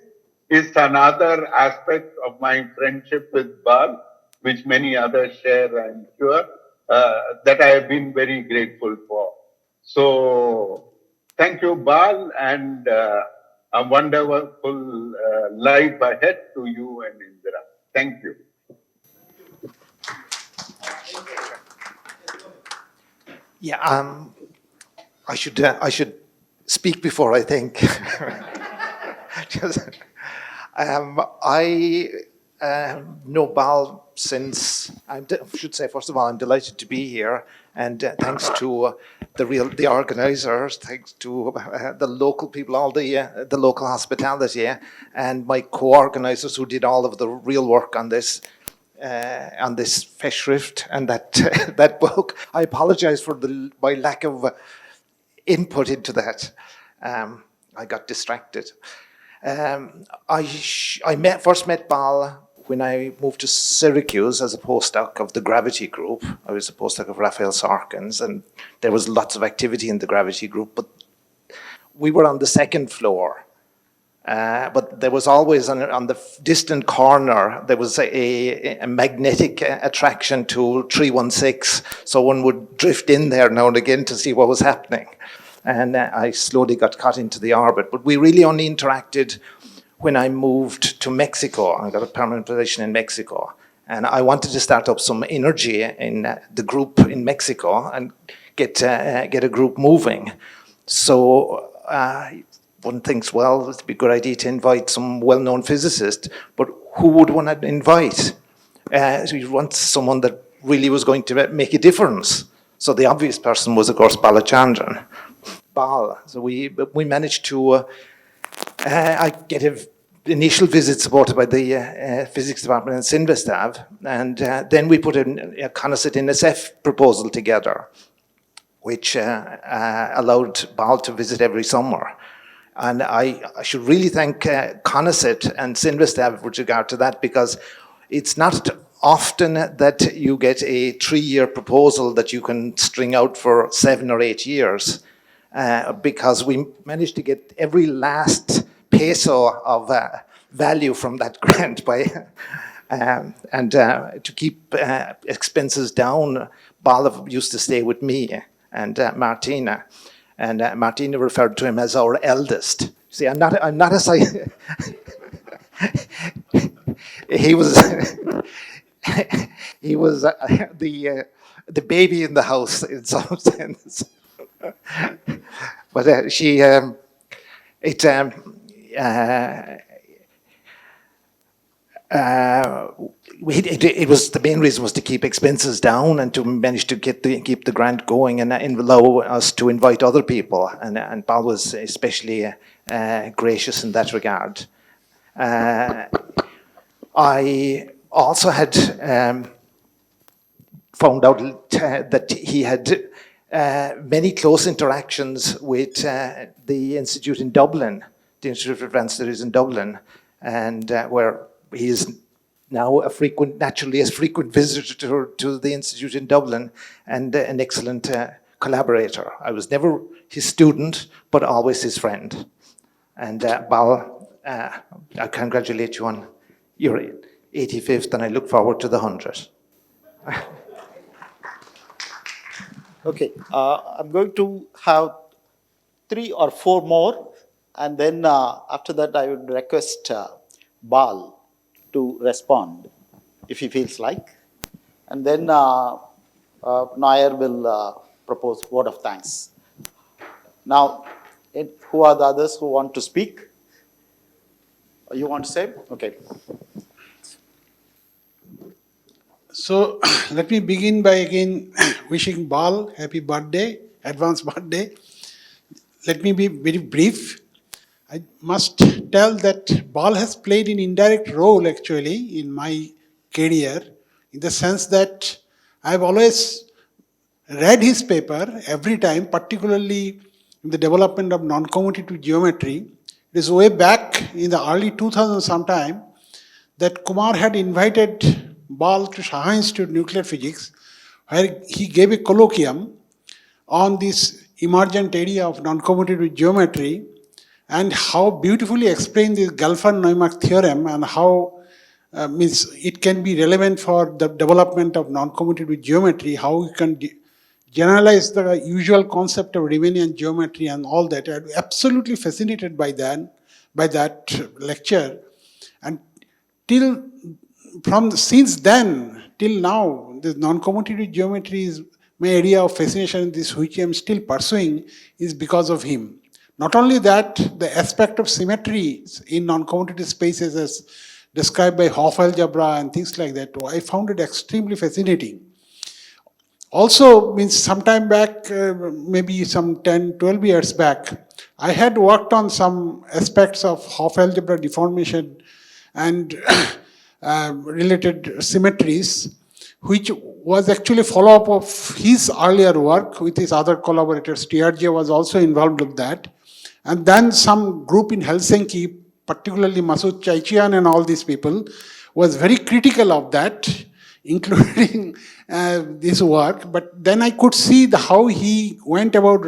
Speaker 15: is another aspect of my friendship with Bal, which many others share, I'm sure, that I have been very grateful for. So, thank you, Bal, and a wonderful life ahead to you and Indira. Thank you.
Speaker 16: Yeah, I should speak before I think. Just, I know Bal since, I should say, first of all, I'm delighted to be here, and thanks to the organisers, thanks to the local people, all the local hospitality, and my co-organisers who did all of the real work on this Festschrift and that that book. I apologise for my lack of input into that. I got distracted. I first met Bal when I moved to Syracuse as a postdoc of the Gravity Group. I was a postdoc of Raphael Sorkin's, and there was lots of activity in the Gravity Group, but we were on the second floor. But there was always on the distant corner, there was a magnetic attraction to 316, so one would drift in there now and again to see what was happening. And I slowly got caught into the orbit. But we really only interacted when I moved to Mexico. I got a permanent position in Mexico. And I wanted to start up some energy in the group in Mexico and get a group moving. So one thinks, well, it'd be a good idea to invite some well-known physicist, but who would one invite? So you want someone that really was going to make a difference. So the obvious person was, of course, Balachandran. Bal. So we managed to I get an initial visit supported by the physics department in Sinvestav, and then we put a CONICET NSF proposal together, which allowed Bal to visit every summer. And I should really thank CONICET and Sinvestav with regard to that, because it's not often that you get a 3-year proposal that you can string out for 7 or 8 years. Because we managed to get every last peso of value from that grant by and to keep expenses down. Bal used to stay with me and Martina, and Martina referred to him as our eldest. See, I'm not a he was he was the baby in the house in some sense. But it was the main reason was to keep expenses down and to manage to keep the grant going and allow us to invite other people. And Bal was especially gracious in that regard. I also had found out that he had many close interactions with the Institute in Dublin, the Institute of Advanced Studies in Dublin, and where he is now naturally a frequent visitor to the Institute in Dublin and an excellent collaborator. I was never his student, but always his friend. And Bal, I congratulate you on your 85th, and I look forward to the 100th.
Speaker 1: Okay, I'm going to have 3 or 4 more, and then after that I would request Bal to respond if he feels like. And then Nair will propose word of thanks. Now, who are the others who want to speak? You want to say? Okay.
Speaker 17: So let me begin by again wishing Bal happy birthday, advance birthday. Let me be very brief. I must tell that Bal has played an indirect role actually in my career, in the sense that I've always read his paper every time, particularly in the development of non-commutative geometry. It is way back in the early 2000s sometime that Kumar had invited Bal to Shah Institute of Nuclear Physics, where he gave a colloquium on this emergent area of non-commutative geometry and how beautifully explained this Gelfand-Neumark theorem and how means it can be relevant for the development of non-commutative geometry, how you can generalize the usual concept of Riemannian geometry and all that. I'm absolutely fascinated by that lecture. And till since then till now, this non-commutative geometry is my area of fascination, this which I am still pursuing, is because of him. Not only that, the aspect of symmetry in non-commutative spaces as described by Hopf algebra and things like that, I found it extremely fascinating. Also, means sometime back, maybe some 10, 12 years back, I had worked on some aspects of Hopf algebra deformation and related symmetries, which was actually follow-up of his earlier work with his other collaborators. TRJ was also involved with that. And then some group in Helsinki, particularly Masoud Chaichian and all these people, was very critical of that, including this work. But then I could see how he went about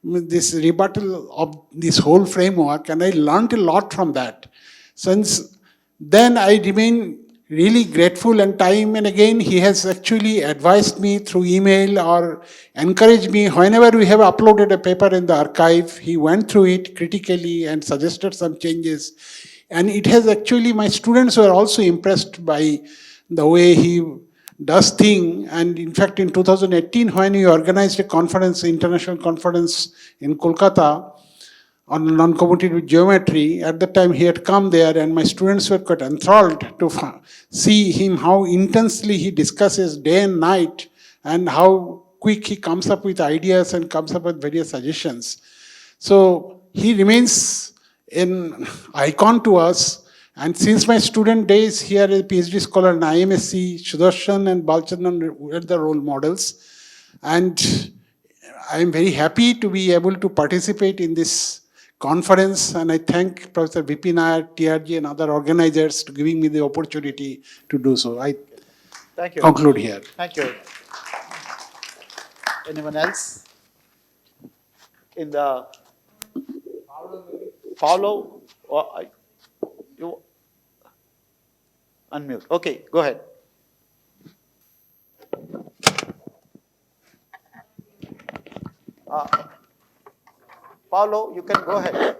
Speaker 17: this rebuttal of this whole framework, and I learned a lot from that. Since then I remain really grateful, and time and again he has actually advised me through email or encouraged me whenever we have uploaded a paper in the archive. He went through it critically and suggested some changes. And it has actually, my students were also impressed by the way he does thing. And in fact, in 2018, when we organized a conference, international conference in Kolkata, on non-commutative geometry. At the time he had come there and my students were quite enthralled to see him, how intensely he discusses day and night and how quick he comes up with ideas and comes up with various suggestions. So he remains an icon to us. And since my student days here as a PhD scholar in IMSC, Sudarshan and Balchandran were the role models. And I am very happy to be able to participate in this conference, and I thank Professor V.P. Nair, TRG, and other organizers to giving me the opportunity to do so. I
Speaker 1: Thank you.
Speaker 17: conclude here.
Speaker 1: Thank you. Anyone else? In the Paulo, you unmute. Okay, go ahead. Paulo, you can go ahead.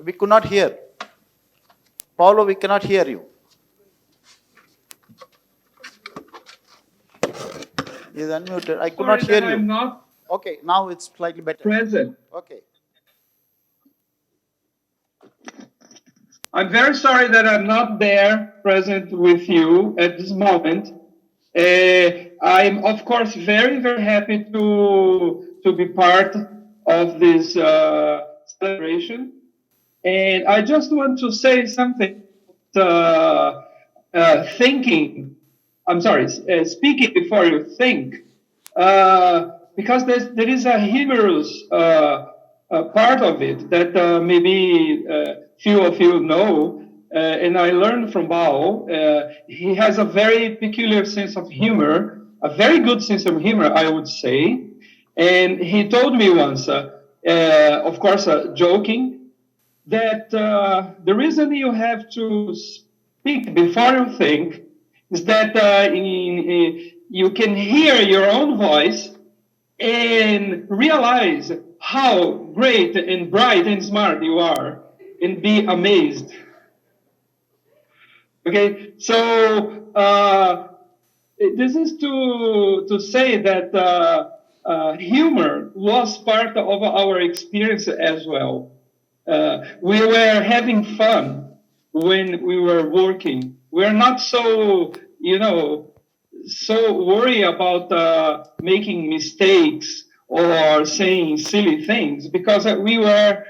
Speaker 1: We could not hear. Paulo, we cannot hear you. He is unmuted. I could not hear you.
Speaker 18: I'm not
Speaker 1: Okay, now it's slightly better.
Speaker 18: present.
Speaker 1: Okay.
Speaker 18: I'm very sorry that I'm not there present with you at this moment. I'm, of course, very, very happy to be part of this celebration. And I just want to say something, speaking before you think, because there is a humorous part of it that maybe few of you know, and I learned from Bao. He has a very peculiar sense of humor, a very good sense of humor, I would say. And he told me once, of course, joking, that the reason you have to speak before you think is that you can hear your own voice and realize how great and bright and smart you are and be amazed. Okay, so this is to say that humor was part of our experience as well. We were having fun when we were working. We're not so, so worried about making mistakes or saying silly things because we were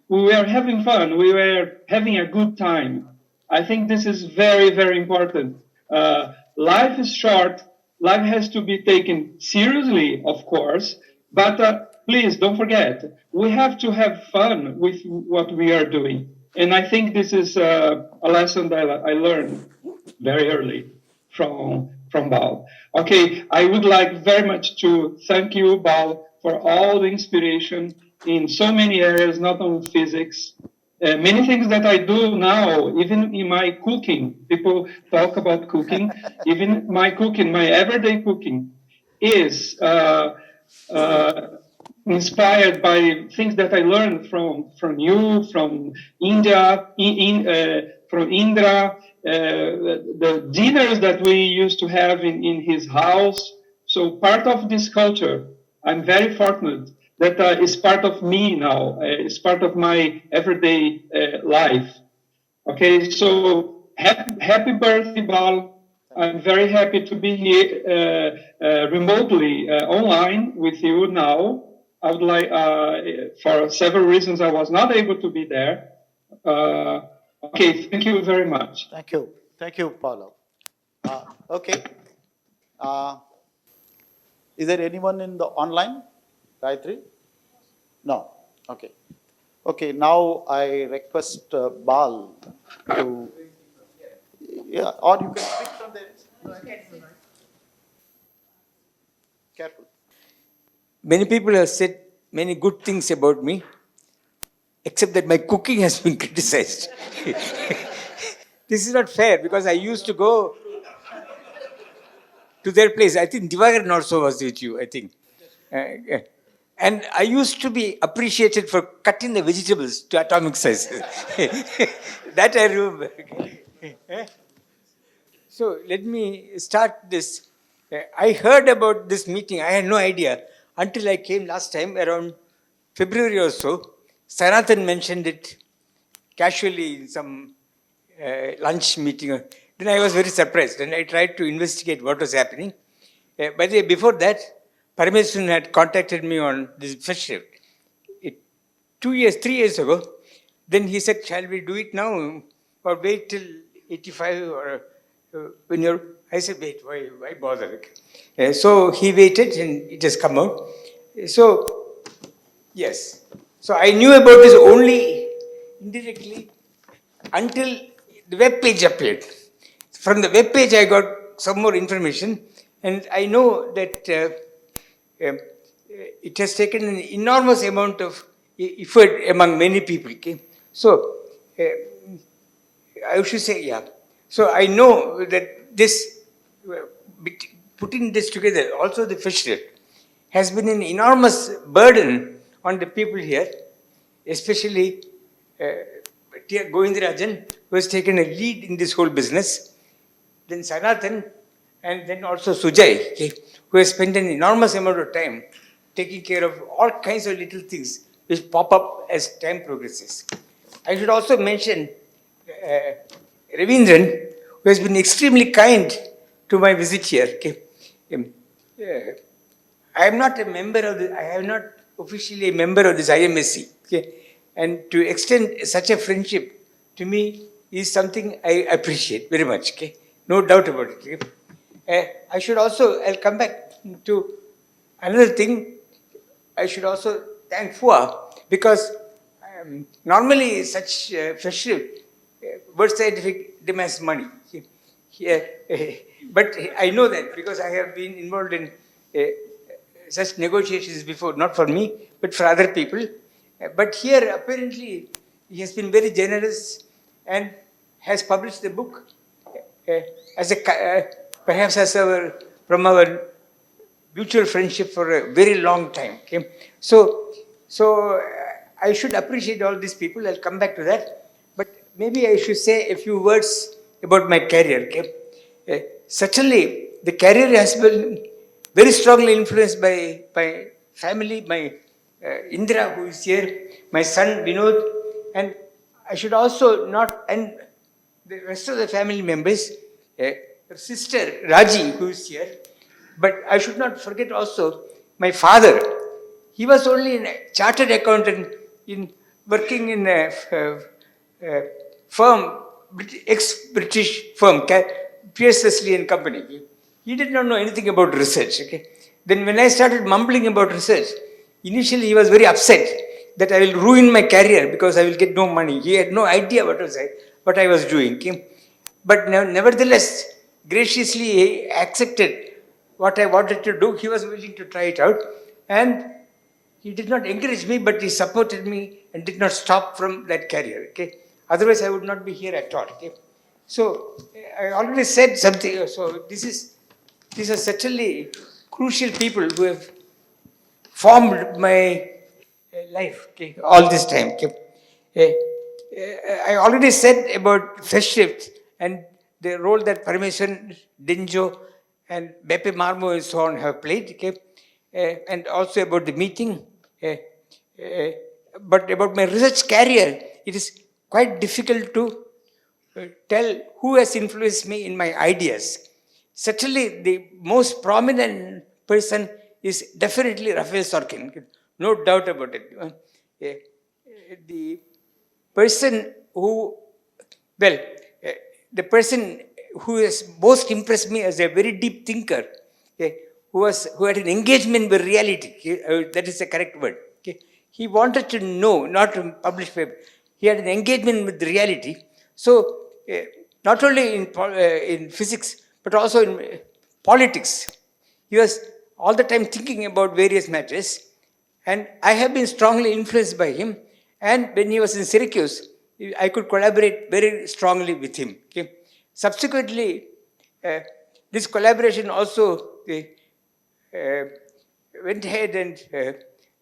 Speaker 18: having fun. We were having a good time. I think this is very, very important. Life is short. Life has to be taken seriously, of course, but please don't forget, we have to have fun with what we are doing. And I think this is a lesson that I learned very early from Bal. Okay, I would like very much to thank you, Bal, for all the inspiration in so many areas, not only physics. Many things that I do now, even in my cooking, people talk about cooking, even my cooking, my everyday cooking, is inspired by things that I learned from you, from India, from Indra, the dinners that we used to have in his house. So part of this culture, I'm very fortunate that is part of me now. It's part of my everyday life. Okay, so happy birthday, Bal. I'm very happy to be here remotely online with you now. I would like, for several reasons, I was not able to be there. Okay, thank you very much.
Speaker 1: Thank you. Thank you, Paulo. Okay. Is there anyone in the online, Gayatri? No. Okay. Okay, now I request Bal to, yeah, or you can speak from there. Careful.
Speaker 19: Many people have said many good things about me, except that my cooking has been criticized. This is not fair because I used to go to their place. I think Divagar also was with you, I think. And I used to be appreciated for cutting the vegetables to atomic size. That I remember. So let me start this. I heard about this meeting. I had no idea until I came last time around February or so. Sanathan mentioned it casually in some lunch meeting. Then I was very surprised and I tried to investigate what was happening. By the way, before that, Parameswaran had contacted me on this Festschrift. 3 years ago. Then he said, shall we do it now or wait till 85 or when you're, I said, wait, why bother? So he waited and it has come out. So, yes. So I knew about this only indirectly until the web page appeared. From the web page, I got some more information, and I know that it has taken an enormous amount of effort among many people. Okay? So, I should say, yeah. So I know that this, putting this together, also the Festschrift, has been an enormous burden on the people here, especially Govindarajan, who has taken a lead in this whole business, then Sanathan, and then also Sujay, okay, who has spent an enormous amount of time taking care of all kinds of little things which pop up as time progresses. I should also mention Ravindran, who has been extremely kind to my visit here. Okay. I am not a member of the, I am not officially a member of this IMSC. Okay. And to extend such a friendship to me is something I appreciate very much. Okay. No doubt about it. Okay. I should also, I'll come back to another thing. I should also thank FUA because normally such Festschrift, word scientific demands money. But I know that because I have been involved in such negotiations before, not for me, but for other people. But here, apparently, he has been very generous and has published the book as a perhaps as from our mutual friendship for a very long time. Okay? So I should appreciate all these people. I'll come back to that. But maybe I should say a few words about my career. Okay? Certainly, the career has been very strongly influenced by my family, my Indra, who is here, my son Vinod, and I should also not, and the rest of the family members, sister Raji, who is here, but I should not forget also my father. He was only a chartered accountant working in a firm, ex-British firm, Pierce Leslie and Company. He did not know anything about research. Okay? Then when I started mumbling about research, initially he was very upset that I will ruin my career because I will get no money. He had no idea what I was doing. Okay? but nevertheless, graciously he accepted what I wanted to do. He was willing to try it out. And he did not encourage me, but he supported me and did not stop from that career. Okay? Otherwise, I would not be here at all. Okay? So, I already said something. So, these are certainly crucial people who have formed my life, okay, all this time. Okay. I already said about Festschrift and the role that Parmesan, Dinjo, and Beppe Marmo and so on have played, okay, and also about the meeting. Uh, uh, but about my research career, it is quite difficult to tell who has influenced me in my ideas. Certainly, the most prominent person is definitely Raphael Sorkin, no doubt about it. The person who, well, the person who has most impressed me as a very deep thinker, okay, who had an engagement with reality, okay, that is the correct word. Okay. He wanted to know, not to publish paper. He had an engagement with reality. So, not only in physics, but also in politics. He was all the time thinking about various matters. And I have been strongly influenced by him. And when he was in Syracuse, I could collaborate very strongly with him. Okay. Subsequently, this collaboration also uh, went ahead and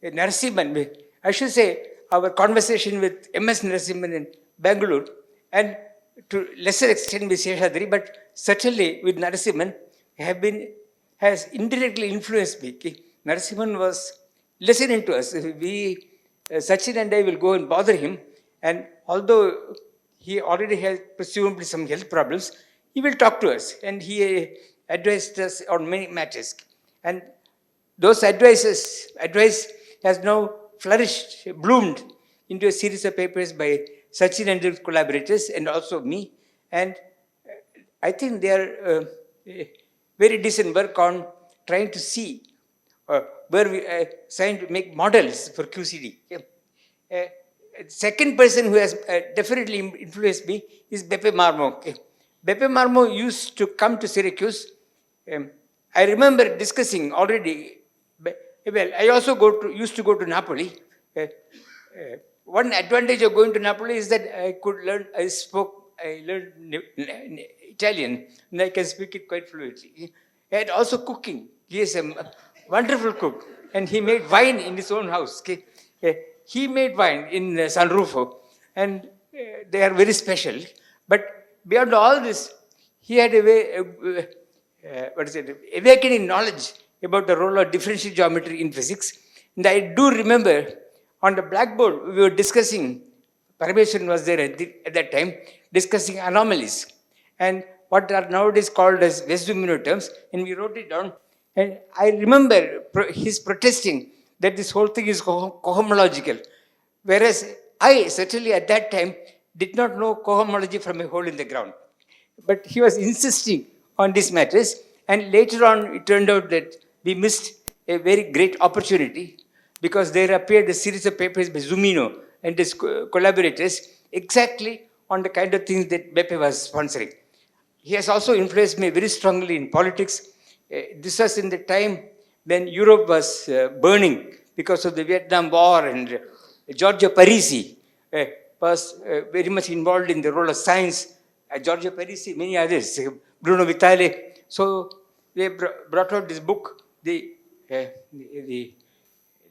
Speaker 19: Narasimhan, I should say, our conversation with M.S. Narasimhan in Bangalore, and to lesser extent with Seshadri, but certainly with Narasimhan, has indirectly influenced me. Okay. Narasimhan was listening to us. Sachin and I will go and bother him, and although he already has presumably some health problems, he will talk to us, and he advised us on many matters. And those advice has now flourished, bloomed into a series of papers by Sachin and his collaborators, and also me. And I think they are very decent work on trying to see where we trying to make models for QCD. Second person who has definitely influenced me is Beppe Marmo. Okay. Beppe Marmo used to come to Syracuse. I remember discussing already. Well, I also used to go to Napoli. One advantage of going to Napoli is that I learned Italian, and I can speak it quite fluently. And also cooking. He is a wonderful cook, and he made wine in his own house. Okay? He made wine in San Rufo, and they are very special. But beyond all this, he had a way, awakening knowledge about the role of differential geometry in physics. And I do remember on the blackboard, we were discussing, Parameswaran was there at that time, discussing anomalies and what are nowadays called as West-Domino terms, and we wrote it down. And I remember his protesting that this whole thing is cohomological, whereas I certainly at that time did not know cohomology from a hole in the ground. But he was insisting on these matters, and later on it turned out that we missed a very great opportunity because there appeared a series of papers by Zumino and his collaborators exactly on the kind of things that Beppe was sponsoring. He has also influenced me very strongly in politics. This was in the time when Europe was burning because of the Vietnam War, and Giorgio Parisi was very much involved in the role of science. Giorgio Parisi, many others, Bruno Vitale. So they brought out this book, the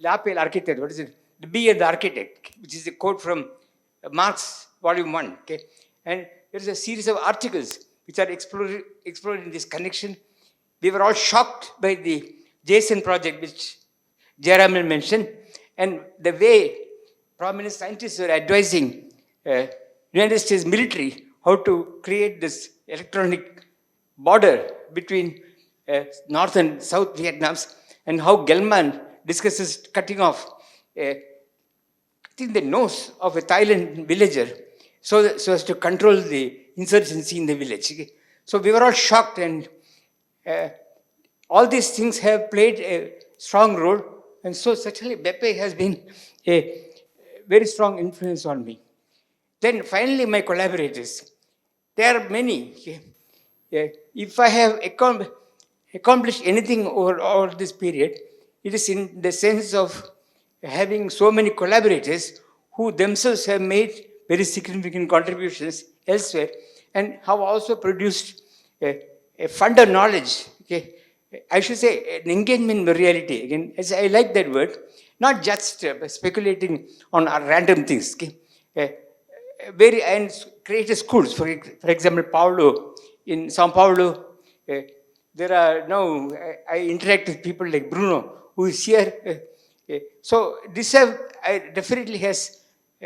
Speaker 19: L'Ape Architect, what is it? The Bee and the Architect, which is a quote from Marx, Volume 1. Okay? And there is a series of articles which are exploring this connection. We were all shocked by the JSON project, which Jairam mentioned, and the way prominent scientists were advising United States military how to create this electronic border between North and South Vietnams, and how Gelman discusses cutting off the nose of a Thailand villager so as to control the insurgency in the village. Okay? So we were all shocked, and all these things have played a strong role, and so certainly Beppe has been a very strong influence on me. Then finally my collaborators. There are many. Okay. If I have accomplished anything over all this period, it is in the sense of having so many collaborators who themselves have made very significant contributions elsewhere and have also produced a fund of knowledge. Okay. I should say an engagement with reality. Again, as I like that word, not just speculating on random things. Okay. And created schools. For example, Paulo, in Sao Paulo, there are now, I interact with people like Bruno, who is here. So this definitely has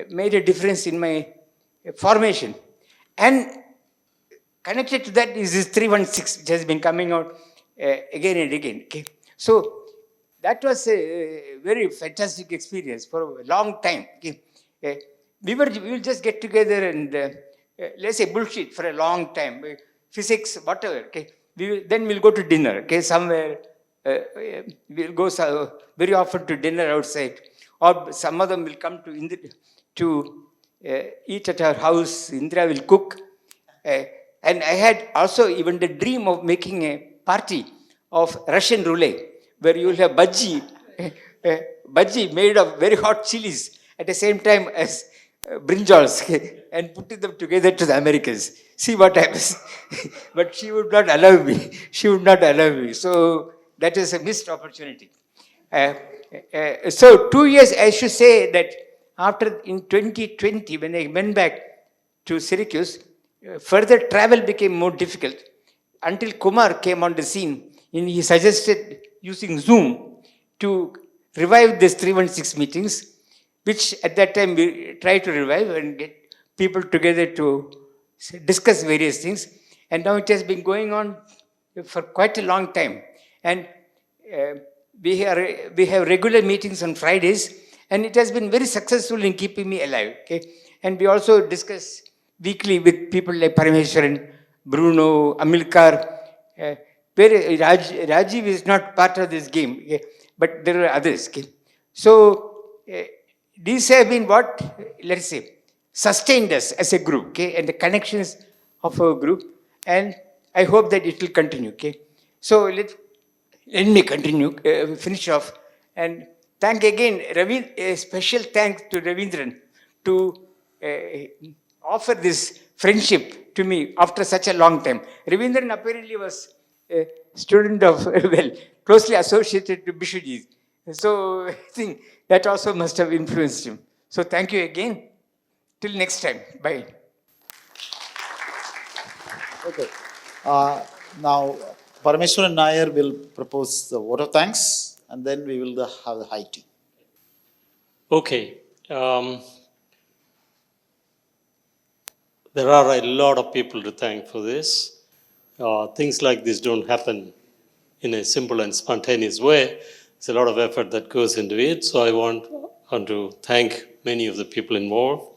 Speaker 19: made a difference in my formation. And connected to that is this 316, which has been coming out again and again. Okay? So that was a very fantastic experience for a long time. Okay? We will just get together and let's say bullshit for a long time. Physics, whatever. Okay? Then we'll go to dinner. Okay? Somewhere. We'll go very often to dinner outside. Or some of them will come to eat at our house. Indra will cook. And I had also even the dream of making a party of Russian roulette, where you will have bhaji made of very hot chilies at the same time as brinjals, and putting them together to the Americans. See what happens. But she would not allow me. She would not allow me. So that is a missed opportunity. So 2 years, I should say that after in 2020, when I went back to Syracuse, further travel became more difficult until Kumar came on the scene and he suggested using Zoom to revive these 316 meetings, which at that time we tried to revive and get people together to discuss various things. And now it has been going on for quite a long time. And we have regular meetings on Fridays, and it has been very successful in keeping me alive. Okay? And we also discuss weekly with people like Parameshwaran, Bruno, Amilkar. Rajiv is not part of this game, okay? But there are others. Okay? So these have been what, let's say, sustained us as a group, okay? And the connections of our group. And I hope that it will continue. Okay? So let me continue, finish off. And thank again, a special thanks to Ravindran to offer this friendship to me after such a long time. Ravindran apparently was a student of, well, closely associated to Bishuji. So I think that also must have influenced him. So thank you again. Till next time. Bye.
Speaker 1: Okay. Now, Parameshwaran Nair will propose the vote of thanks, and then we will have the high tea.
Speaker 3: Okay. There are a lot of people to thank for this. Things like this don't happen in a simple and spontaneous way. There's a lot of effort that goes into it. So I want to thank many of the people involved.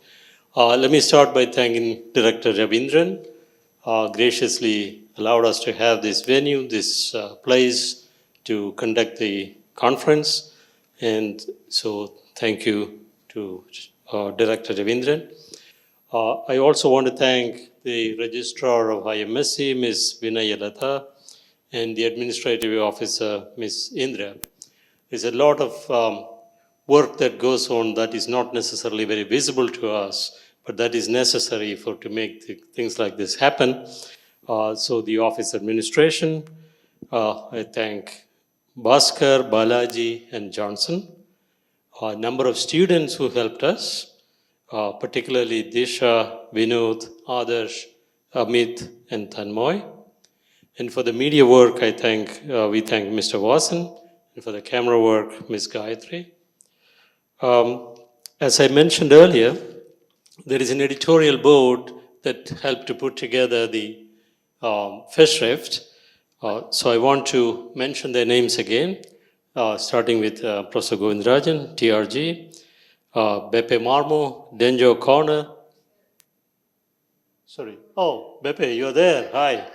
Speaker 3: Let me start by thanking Director Ravindran, graciously allowed us to have this venue, this place to conduct the conference. And so thank you to Director Ravindran. I also want to thank the Registrar of IMSC, Ms. Vinayalata, and the Administrative Officer, Ms. Indra. There's a lot of work that goes on that is not necessarily very visible to us, but that is necessary to make things like this happen. So the office administration, I thank Bhaskar, Balaji, and Johnson. A number of students who helped us, particularly Disha, Vinod, Adarsh, Amit, and Tanmoy. And for the media work, we thank Mr. Vasan, and for the camera work, Ms. Gayatri. As I mentioned earlier, there is an editorial board that helped to put together the Festschrift. So I want to mention their names again, starting with Professor Govindarajan, TRG, Beppe Marmo, Denjo Corner. Sorry. Oh, Beppe, you're there. Hi.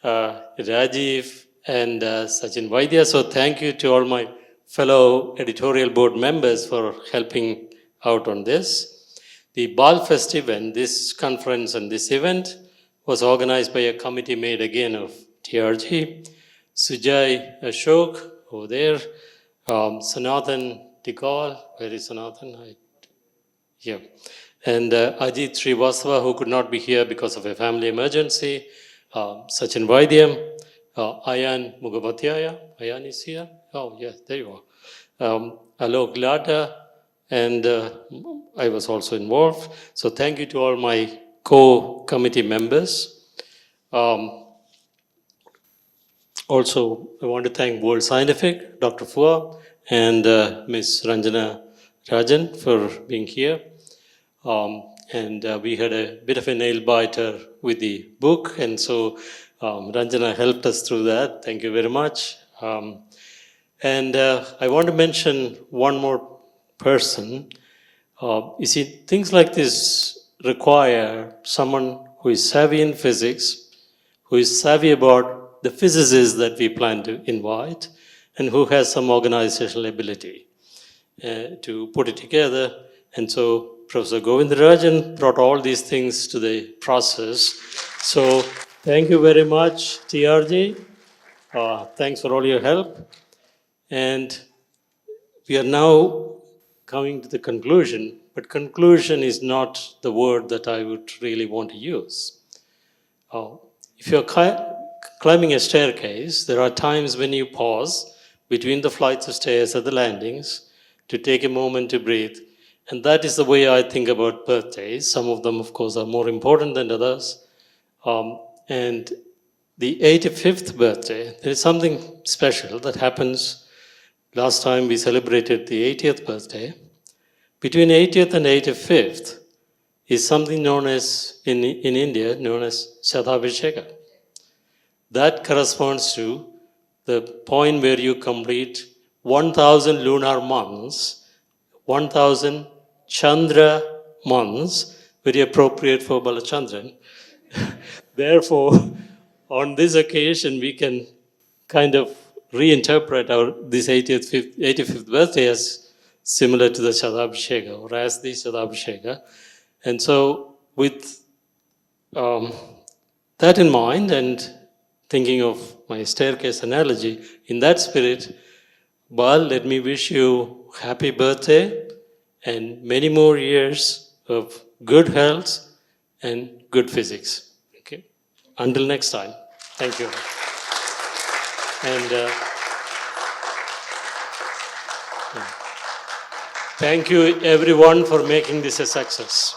Speaker 3: Rajiv and Sachin Vaidya. So thank you to all my fellow editorial board members for helping out on this. The Bal Fest event, this conference and this event was organized by a committee made again of TRG, Sujay Ashok over there, Sanathan Tikal, where is Sanathan? Yeah. And Ajit Srivastava, who could not be here because of a family emergency, Sachin Vaidyam, Ayan Mugabhatyaya, Ayan is here? Oh, yeah, there you are. Alok Lata, and I was also involved. So thank you to all my co-committee members. Also, I want to thank World Scientific, Dr. Fua, and Ms. Ranjana Rajan for being here. And we had a bit of a nail biter with the book, and so Ranjana helped us through that. Thank you very much. And I want to mention one more person. You see, things like this require someone who is savvy in physics, who is savvy about the physicists that we plan to invite, and who has some organizational ability to put it together. And so Professor Govindarajan brought all these things to the process. So thank you very much, TRG. Thanks for all your help. And we are now coming to the conclusion, but conclusion is not the word that I would really want to use. If you're climbing a staircase, there are times when you pause between the flights of stairs at the landings to take a moment to breathe. And that is the way I think about birthdays. Some of them, of course, are more important than others. And the 85th birthday, there is something special that happens. Last time we celebrated the 80th birthday. Between 80th and 85th is something known as, in India, known as Shatabhisheka. That corresponds to the point where you complete 1,000 lunar months, 1,000 Chandra months, very appropriate for Balachandran. Therefore, on this occasion, we can kind of reinterpret this 85th birthday as similar to the Shatabhisheka, or as the Shatabhisheka. And so, with that in mind, and thinking of my staircase analogy, in that spirit, Bal, let me wish you happy birthday and many more years of good health and good physics. Okay. Until next time, thank you. And thank you everyone for making this a success.